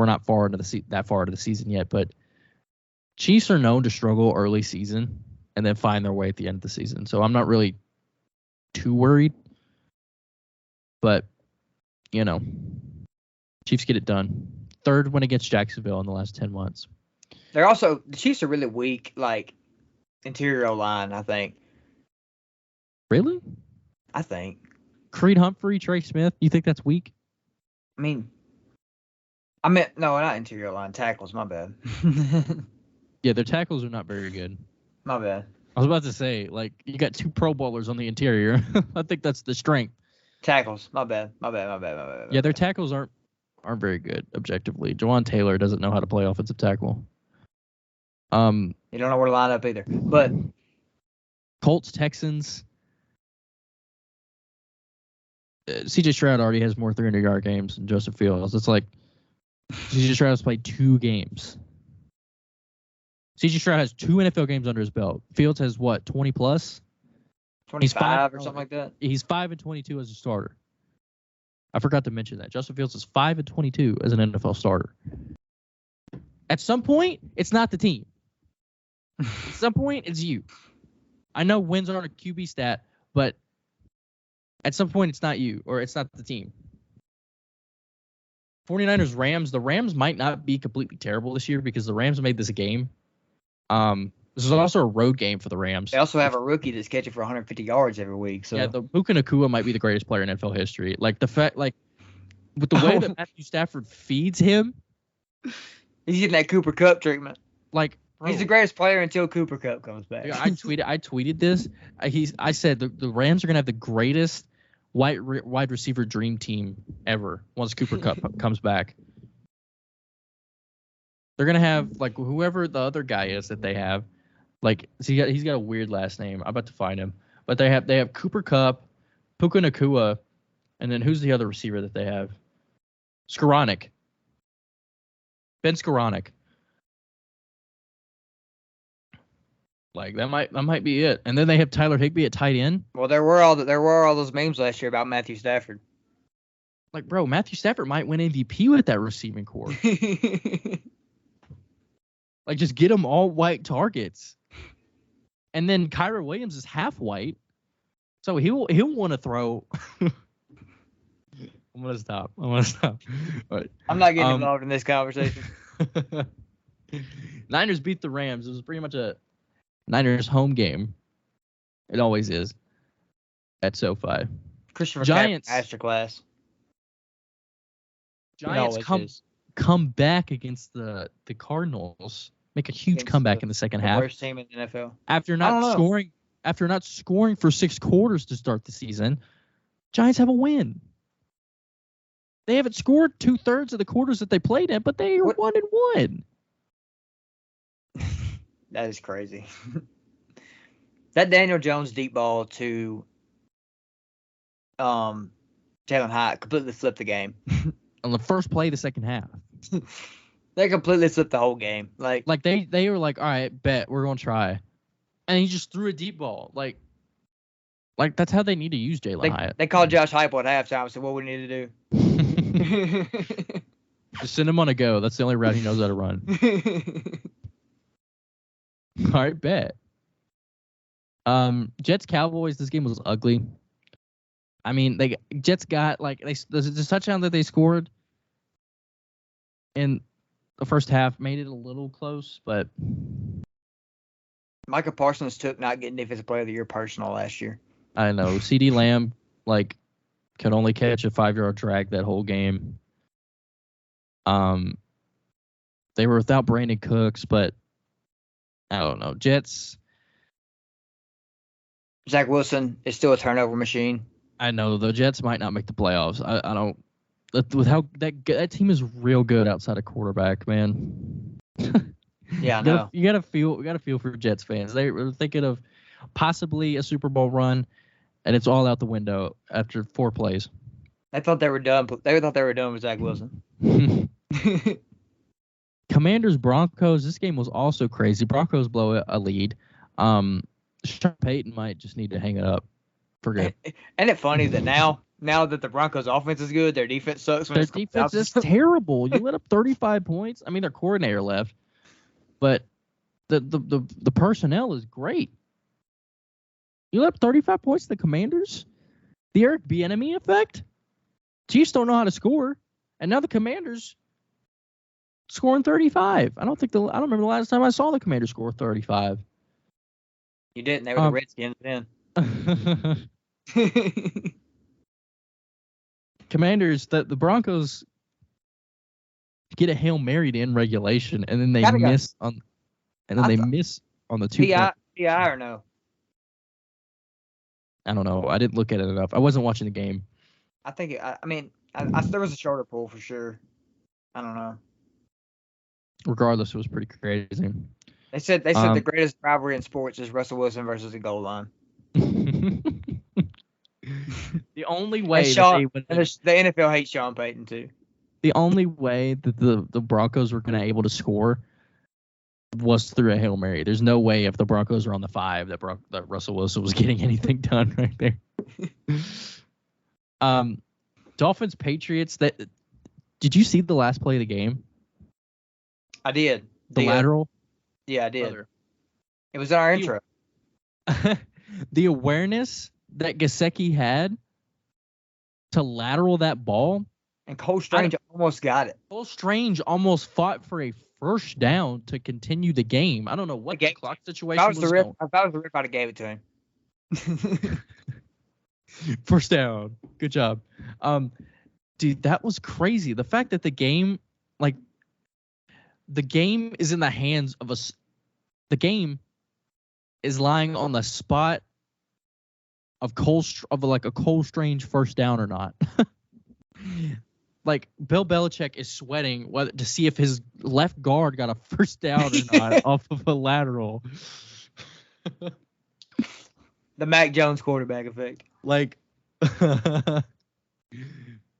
not that far into the season yet, but Chiefs are known to struggle early season and then find their way at the end of the season. So I'm not really too worried, but Chiefs get it done. 3rd win against Jacksonville in the last 10 months. The Chiefs are really weak, like interior line, I think. Really? I think. Creed Humphrey, Trey Smith. You think that's weak? I mean, no, not interior line tackles. My bad. Yeah, their tackles are not very good. My bad. I was about to say, like, you got 2 Pro Bowlers on the interior. I think that's the strength. Tackles. My bad. Yeah, their tackles aren't very good objectively. Jawan Taylor doesn't know how to play offensive tackle. You don't know where to line up either. But Colts, Texans. C.J. Stroud already has more 300-yard games than Joseph Fields. It's like C.J. Stroud has played 2 games. C.J. Stroud has 2 NFL games under his belt. Fields has what, 20 plus? 25 or something like that. He's 5-22 as a starter. I forgot to mention that. Justin Fields is 5-22 as an NFL starter. At some point, it's not the team. At some point, it's you. I know wins aren't a QB stat, but at some point, it's not you, or it's not the team. 49ers, Rams. The Rams might not be completely terrible this year because the Rams made this a game. This is also a road game for the Rams. They also have a rookie that's catching for 150 yards every week. So yeah, the Puka Nacua might be the greatest player in NFL history. Like the fact, like with the way that Matthew Stafford feeds him, he's getting that Cooper Kupp treatment. Like he's the greatest player until Cooper Kupp comes back. I tweeted this. I said the Rams are gonna have the greatest wide receiver dream team ever once Cooper Kupp comes back. They're gonna have like whoever the other guy is that they have. Like he's got a weird last name. I'm about to find him. But they have Cooper Kupp, Puka Nacua, and then who's the other receiver that they have? Skoranek. Ben Skoranek. Like that might be it. And then they have Tyler Higbee at tight end. Well, there were all those memes last year about Matthew Stafford. Like, bro, Matthew Stafford might win MVP with that receiving core. Like, just get them all white targets. And then Kyra Williams is half white, so he'll want to throw. I'm gonna stop. Right. I'm not getting involved in this conversation. Niners beat the Rams. It was pretty much a Niners home game. It always is at SoFi. Christopher Giants masterclass. Giants come back against the Cardinals. Make a huge comeback in the second half. Worst team in the NFL. After not scoring for 6 quarters to start the season, Giants have a win. They haven't scored 2/3 of the quarters that they played in, but they are 1-1. That is crazy. That Daniel Jones deep ball to Jalen Hyatt completely flipped the game. On the first play of the second half. They completely flipped the whole game. Like they were like, all right, bet we're gonna try, and he just threw a deep ball. Like that's how they need to use Jalen Hyatt. They called Josh Heupel at halftime and said, "What we need to do." Just send him on a go. That's the only route he knows how to run. All right, bet. Jets Cowboys. This game was ugly. I mean, Jets got the touchdown that they scored in the first half made it a little close, but Micah Parsons took not getting Defensive Player of the Year personal last year. I know. CeeDee Lamb could only catch a 5-yard drag that whole game. They were without Brandon Cooks, but I don't know. Jets. Zach Wilson is still a turnover machine. I know the Jets might not make the playoffs. I don't. With how that team is real good outside of quarterback, man. Yeah, I know. You gotta feel for Jets fans. They were thinking of possibly a Super Bowl run, and it's all out the window after 4 plays. They thought they were done. They thought they were done with Zach Wilson. Commanders Broncos. This game was also crazy. Broncos blow a lead. Sean Payton might just need to hang it up. Forget. Isn't it funny that now that the Broncos offense is good, their defense sucks. Their defense is terrible. You let up 35 points. I mean, their coordinator left, but the personnel is great. You let up 35 points to the Commanders? The Eric Bieniemy effect? Chiefs don't know how to score, and now the Commanders scoring 35. I don't remember the last time I saw the Commanders score 35. You didn't. They were the Redskins then. Commanders, the Broncos get a Hail Mary in regulation, and then they miss on the 2 point. PI or no? I don't know. I didn't look at it enough. I wasn't watching the game. I think there was a shoulder pull for sure. I don't know. Regardless, it was pretty crazy. They said the greatest rivalry in sports is Russell Wilson versus the goal line. The only way the NFL hates Sean Payton too. The only way that the Broncos were going to able to score was through a Hail Mary. There's no way if the Broncos were on the 5 that Russell Wilson was getting anything done right there. Dolphins Patriots. Did you see the last play of the game? I did. The lateral. Yeah, I did. Brother. It was in our intro. The awareness that Gesicki had to lateral that ball. And Cole Strange almost got it. Cole Strange almost fought for a first down to continue the game. I don't know what the clock situation was. If I was the rip, I'd have gave it to him. First down. Good job. Dude, that was crazy. The fact that the game is in the hands of us. The game is lying on the spot of a Cole Strange first down or not. Like Bill Belichick is sweating to see if his left guard got a first down or not off of a lateral. The Mac Jones quarterback effect. Like,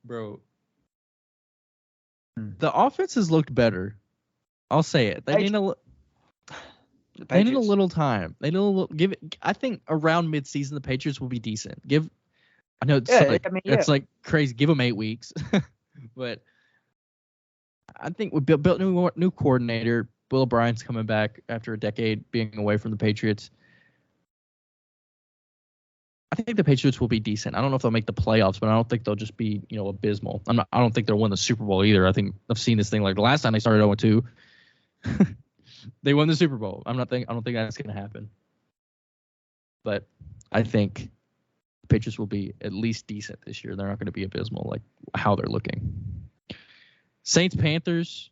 bro, the offense has looked better. I'll say it. They need a little time. They need I think around midseason the Patriots will be decent. I know it's like crazy. Give them 8 weeks, but I think we built new coordinator. Bill O'Brien's coming back after a decade being away from the Patriots. I think the Patriots will be decent. I don't know if they'll make the playoffs, but I don't think they'll just be abysmal. I don't think they'll win the Super Bowl either. I think I've seen this thing like the last time they started 0-2. They won the Super Bowl. I don't think that's going to happen. But I think the Patriots will be at least decent this year. They're not going to be abysmal like how they're looking. Saints Panthers.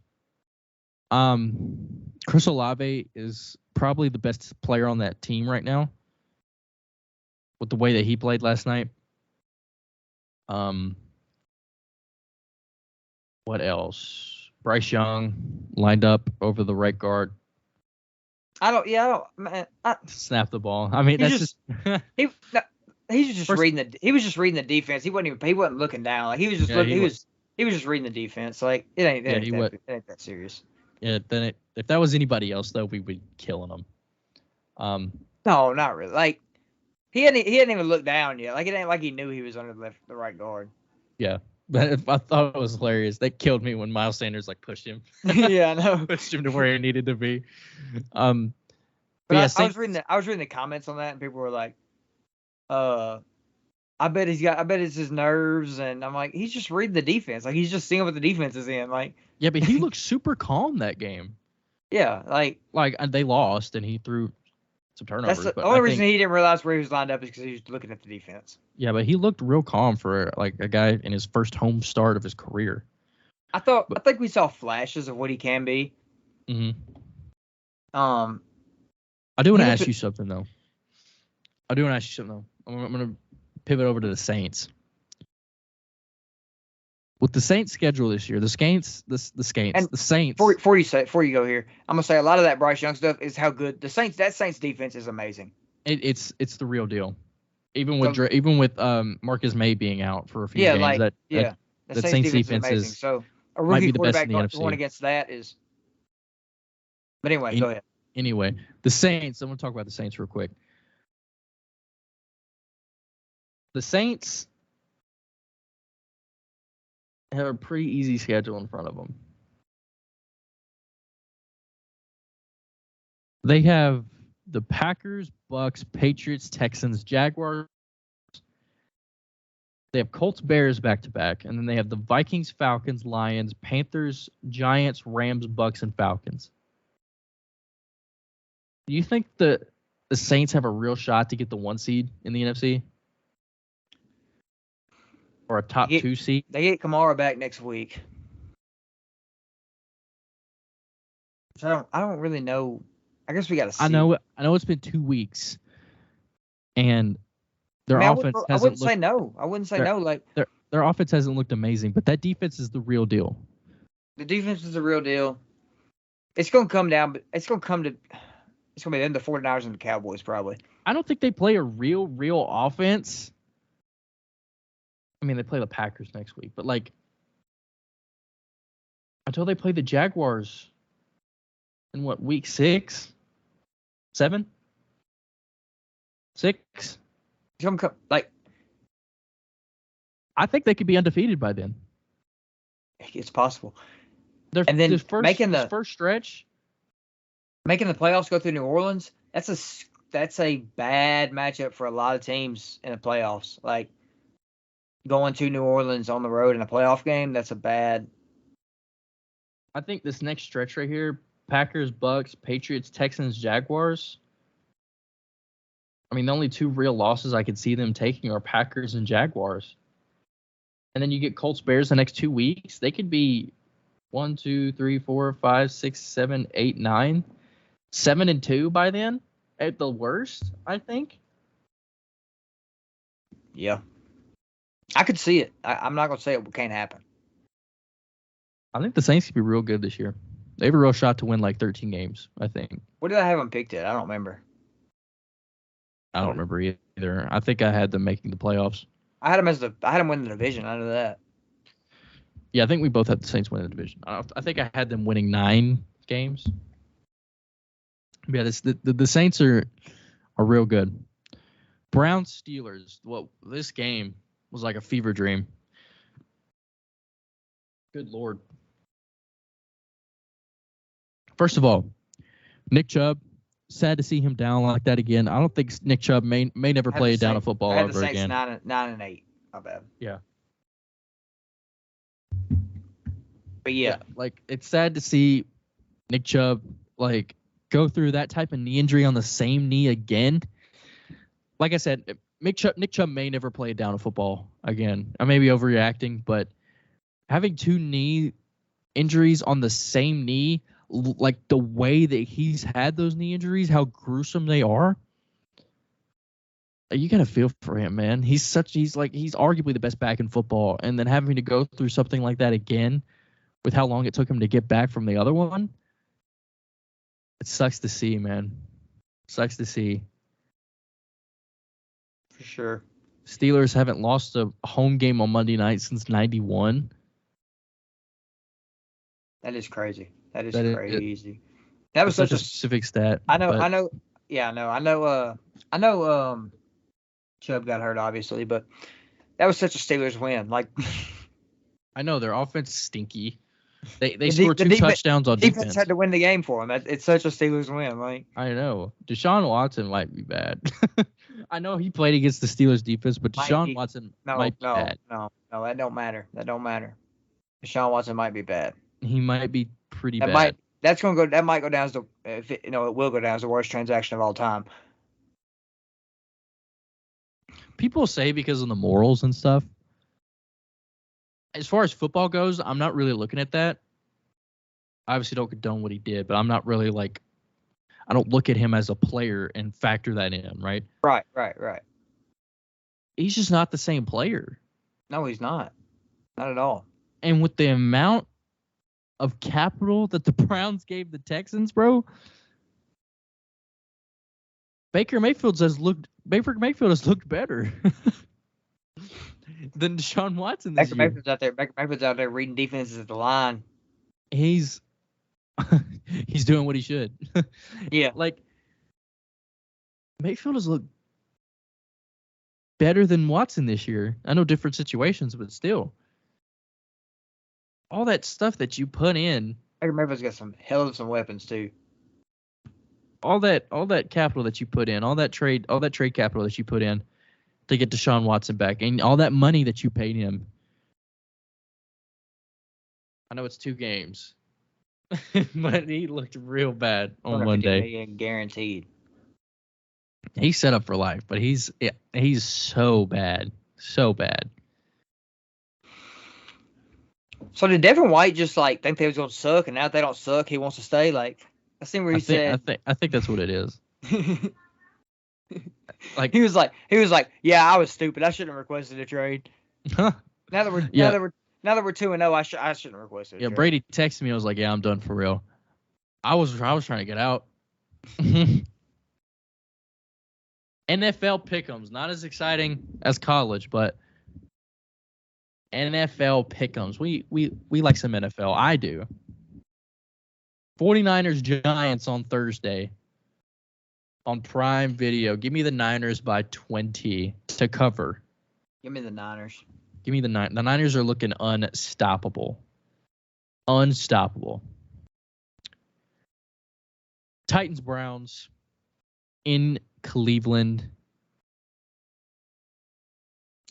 Chris Olave is probably the best player on that team right now with the way that he played last night. What else? Bryce Young lined up over the right guard. Snap the ball. I mean, that's he was just reading the defense. He wasn't looking down. Like he was just reading the defense. Like it ain't that serious. Yeah, then if that was anybody else though, we would be killing them. No, not really. Like he hadn't even looked down yet. Like it ain't like he knew he was under the right guard. Yeah. But I thought it was hilarious. They killed me when Miles Sanders pushed him. Yeah, I know. Pushed him to where he needed to be. But yeah, I was reading the comments on that, and people were like, I bet it's his nerves, and I'm like, he's just reading the defense. Like he's just seeing what the defense is in. Like yeah, but he looked super calm that game. Yeah, like they lost, and he threw some turnovers. That's the only reason he didn't realize where he was lined up is because he was looking at the defense. Yeah, but he looked real calm for a guy in his first home start of his career. I think we saw flashes of what he can be. Mm-hmm. I do want to ask you something though. I'm going to pivot over to the Saints. With the Saints schedule this year, the Saints. Before you go here, I'm gonna say a lot of that Bryce Young stuff is how good that Saints defense is amazing. It's the real deal. Even with Marcus May being out for a few games, the Saints defense is amazing. So a rookie quarterback going against that is. But anyway, go ahead. Anyway, the Saints. I'm gonna talk about the Saints real quick. The Saints have a pretty easy schedule in front of them. They have the Packers, Bucks, Patriots, Texans, Jaguars. They have Colts, Bears back-to-back. And then they have the Vikings, Falcons, Lions, Panthers, Giants, Rams, Bucks, and Falcons. Do you think the Saints have a real shot to get the 1 seed in the NFC? or a top 2 seed. They get Kamara back next week. So I don't really know. I guess we got to see. I know it's been 2 weeks, and their offense hasn't. I wouldn't say no. I wouldn't say no. Like their offense hasn't looked amazing, but that defense is the real deal. The defense is the real deal. It's going to come down, but it's going to be them, the 49ers and the Cowboys probably. I don't think they play a real offense. I mean, they play the Packers next week, but like until they play the Jaguars in what, week 6? 7? 6? It's going to come, like, I think they could be undefeated by then. It's possible. And then first stretch, making the playoffs, go through New Orleans. That's a bad matchup for a lot of teams in the playoffs. Like going to New Orleans on the road in a playoff game, that's a bad. I think this next stretch right here, Packers, Bucks, Patriots, Texans, Jaguars. I mean, the only 2 real losses I could see them taking are Packers and Jaguars. And then you get Colts, Bears the next 2 weeks. They could be 1, 2, 3, 4, 5, 6, 7, 8, 9, 7-2 by then at the worst, I think. Yeah. I could see it. I'm not going to say it can't happen. I think the Saints could be real good this year. They have a real shot to win like 13 games, I think. What did I have them picked at? I don't remember. I don't remember either. I think I had them making the playoffs. I had them win the division. I know that. Yeah, I think we both had the Saints win the division. I think I had them winning 9 games. But yeah, the Saints are real good. Browns Steelers. Well, this game was like a fever dream. Good Lord. First of all, Nick Chubb. Sad to see him down like that again. I don't think Nick Chubb may never play down a football ever again. 9-8. My bad. Yeah. But yeah, like it's sad to see Nick Chubb like go through that type of knee injury on the same knee again. Like I said, Nick Chubb may never play down a football again. I may be overreacting, but having 2 knee injuries on the same knee, like the way that he's had those knee injuries, how gruesome they are, you gotta feel for him, man. He's arguably the best back in football, and then having to go through something like that again, with how long it took him to get back from the other one, it sucks to see, man. Sucks to see. For sure. Steelers haven't lost a home game on Monday night since '91. That is crazy. That is crazy. That was such a specific stat. I know. Chubb got hurt, obviously, but that was such a Steelers win. Like, I know their offense is stinky. They scored 2 touchdowns on defense. Defense had to win the game for them. It's such a Steelers win. Like, I know Deshaun Watson might be bad. I know he played against the Steelers defense, but Deshaun Watson might be bad. No, that don't matter. Deshaun Watson might be bad. He might be pretty bad. That might go down as it will go down as the worst transaction of all time. People say because of the morals and stuff. As far as football goes, I'm not really looking at that. I obviously don't condone what he did, but I'm not really like, I don't look at him as a player and factor that in, right? Right. He's just not the same player. No, he's not. Not at all. And with the amount of capital that the Browns gave the Texans, bro, Baker Mayfield has looked better than Deshaun Watson this year. Baker Mayfield's out there reading defenses at the line. He's doing what he should. Yeah. Like, Mayfield has looked better than Watson this year. I know different situations, but still. All that stuff that you put in. Baker Mayfield's got some hell of some weapons too. All that capital that you put in, all that trade capital that you put in to get Deshaun Watson back, and all that money that you paid him. I know it's 2 games, but he looked real bad on Monday. Guaranteed. He's set up for life, but he's so bad. So did Devin White just like think they was gonna suck, and now that they don't suck, he wants to stay? Like I seen where he said. I think that's what it is. Like he was like, yeah, I was stupid. I shouldn't have requested a trade. Now that we're 2-0, I shouldn't have requested a trade. Brady texted me. I was like, yeah, I'm done for real. I was trying to get out. NFL pick'ems, not as exciting as college, but NFL pick'ems. We like some NFL. I do. 49ers Giants on Thursday on Prime Video. Give me the Niners by 20 to cover. Give me the Niners. Give me the Niners. The Niners are looking unstoppable. Unstoppable. Titans Browns in Cleveland.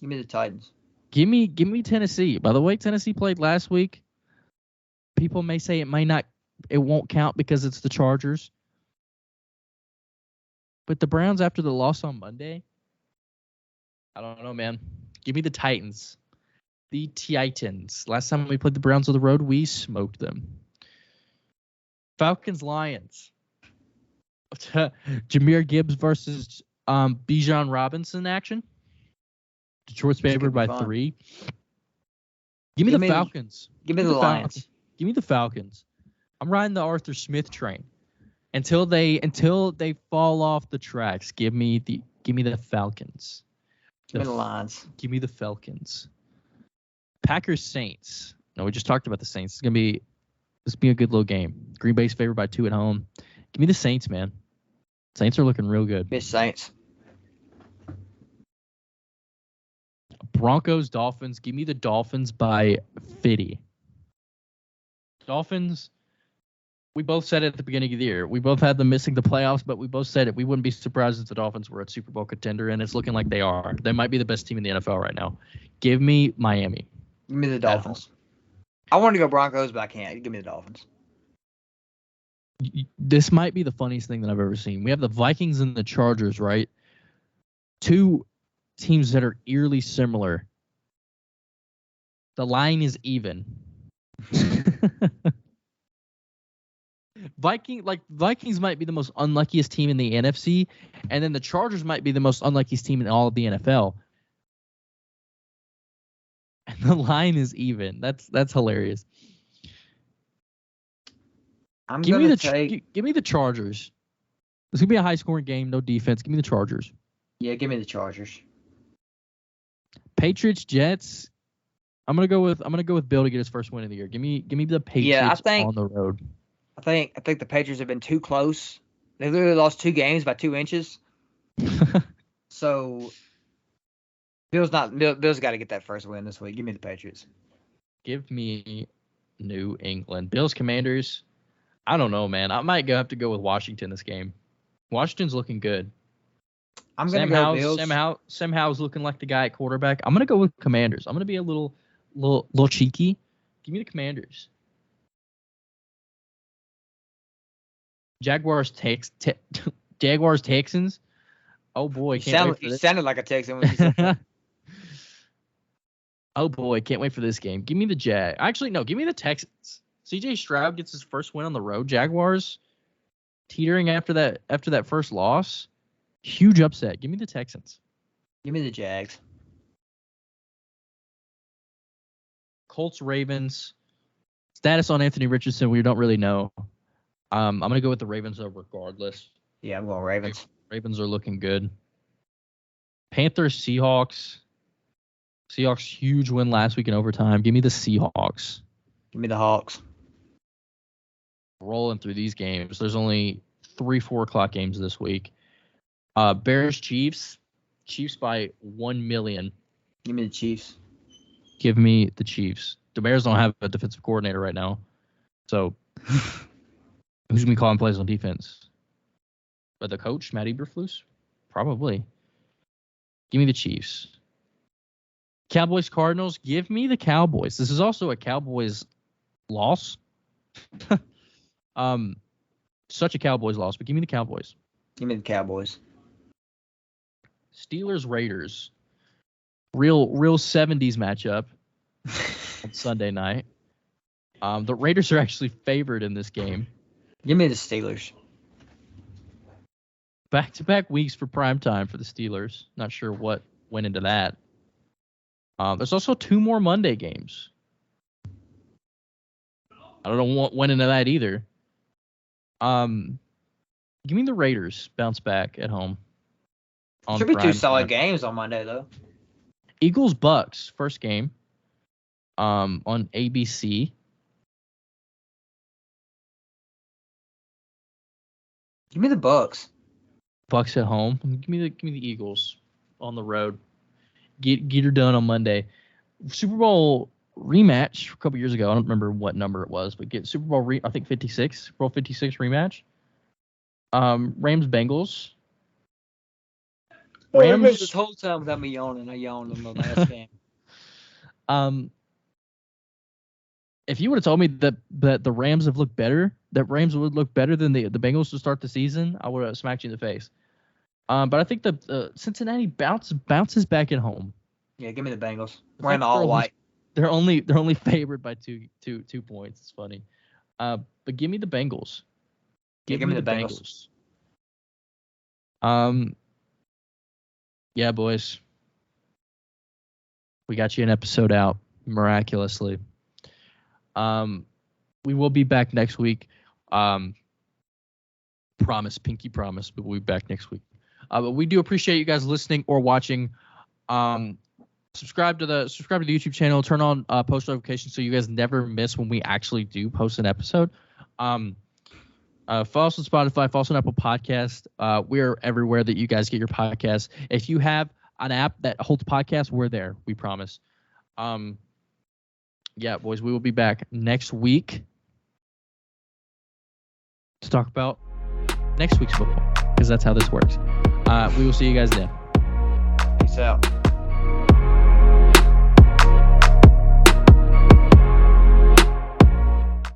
Give me the Titans. Give me Tennessee. By the way, Tennessee played last week. People may say it won't count because it's the Chargers. But the Browns, after the loss on Monday, I don't know, man. Give me the Titans. The Titans. Last time we played the Browns on the road, we smoked them. Falcons Lions. Jahmyr Gibbs versus Bijan Robinson action. Detroit's favored by 3. Give me the Falcons. Give me the Lions. Give me the Falcons. I'm riding the Arthur Smith train until they fall off the tracks. Give me the Falcons. Give me the Lions. Give me the Falcons. Packers Saints. No, we just talked about the Saints. This be a good little game. Green Bay's favored by 2 at home. Give me the Saints, man. Saints are looking real good. Miss Saints. Broncos Dolphins. Give me the Dolphins by 50. Dolphins. We both said it at the beginning of the year. We both had them missing the playoffs, but we both said it. We wouldn't be surprised if the Dolphins were a Super Bowl contender, and it's looking like they are. They might be the best team in the NFL right now. Give me Miami. Give me the Dolphins. I want to go Broncos, but I can't. Give me the Dolphins. This might be the funniest thing that I've ever seen. We have the Vikings and the Chargers, right? 2 teams that are eerily similar. The line is even. Vikings might be the most unluckiest team in the NFC, and then the Chargers might be the most unluckiest team in all of the NFL. And the line is even. That's hilarious. Give me the Chargers. It's gonna be a high scoring game, no defense. Give me the Chargers. Yeah, give me the Chargers. Patriots Jets. I'm gonna go with Bill to get his first win of the year. Give me the Patriots on the road. I think the Patriots have been too close. They literally lost 2 games by 2 inches. So Bill's got to get that first win this week. Give me the Patriots. Give me New England. Bills Commanders. I don't know, man. I might have to go with Washington this game. Washington's looking good. I'm gonna go Bills. Sam Howell's looking like the guy at quarterback. I'm gonna go with Commanders. I'm gonna be a little cheeky. Give me the Commanders. Jaguars Texans. Oh boy, you sounded like a Texan when you said that. Oh boy, can't wait for this game. Give me the Jag. Actually, no, give me the Texans. CJ Stroud gets his first win on the road. Jaguars teetering after that first loss. Huge upset. Give me the Texans. Give me the Jags. Colts Ravens. Status on Anthony Richardson, we don't really know. I'm gonna go with the Ravens though, regardless. Yeah, I'm going Ravens. Ravens are looking good. Panthers Seahawks. Seahawks huge win last week in overtime. Give me the Seahawks. Give me the Hawks. Rolling through these games. There's only 3-4 o'clock games this week. Bears Chiefs. Chiefs by 1 million. Give me the Chiefs. Give me the Chiefs. The Bears don't have a defensive coordinator right now. So who's going to be calling plays on defense? But the coach, Matt Eberflus? Probably. Give me the Chiefs. Cowboys Cardinals. Give me the Cowboys. This is also a Cowboys loss. Such a Cowboys loss, but give me the Cowboys. Give me the Cowboys. Steelers Raiders. Real 70s matchup on Sunday night. The Raiders are actually favored in this game. Give me the Steelers. Back-to-back weeks for primetime for the Steelers. Not sure what went into that. There's also 2 more Monday games. I don't know what went into that either. Give me the Raiders bounce back at home. Should be 2 solid games on Monday, though. Eagles-Bucks, first game. On ABC. Give me the Bucks. Bucks at home. Give me the Eagles on the road. Get her done on Monday. Super Bowl rematch a couple years ago. I don't remember what number it was, but get Super Bowl I think 56. Super Bowl 56 rematch. Rams Bengals. Rams this whole time without me yawning. I yawned in the last game. If you would have told me that the Rams have looked better, that Rams would look better than the Bengals to start the season, I would have smacked you in the face. But I think the Cincinnati bounces back at home. Yeah, give me the Bengals. We're in the all white. They're only favored by two points. It's funny. But give me the Bengals. Give me the Bengals. Yeah, boys. We got you an episode out miraculously. We will be back next week. Promise, pinky promise, but we'll be back next week. But we do appreciate you guys listening or watching. Subscribe to the YouTube channel. Turn on post notifications so you guys never miss when we actually do post an episode. Follow us on Spotify. Follow us on Apple Podcast. We're everywhere that you guys get your podcasts. If you have an app that holds podcasts, we're there. We promise. Yeah, boys, we will be back next week to talk about next week's football because that's how this works. We will see you guys then. Peace out.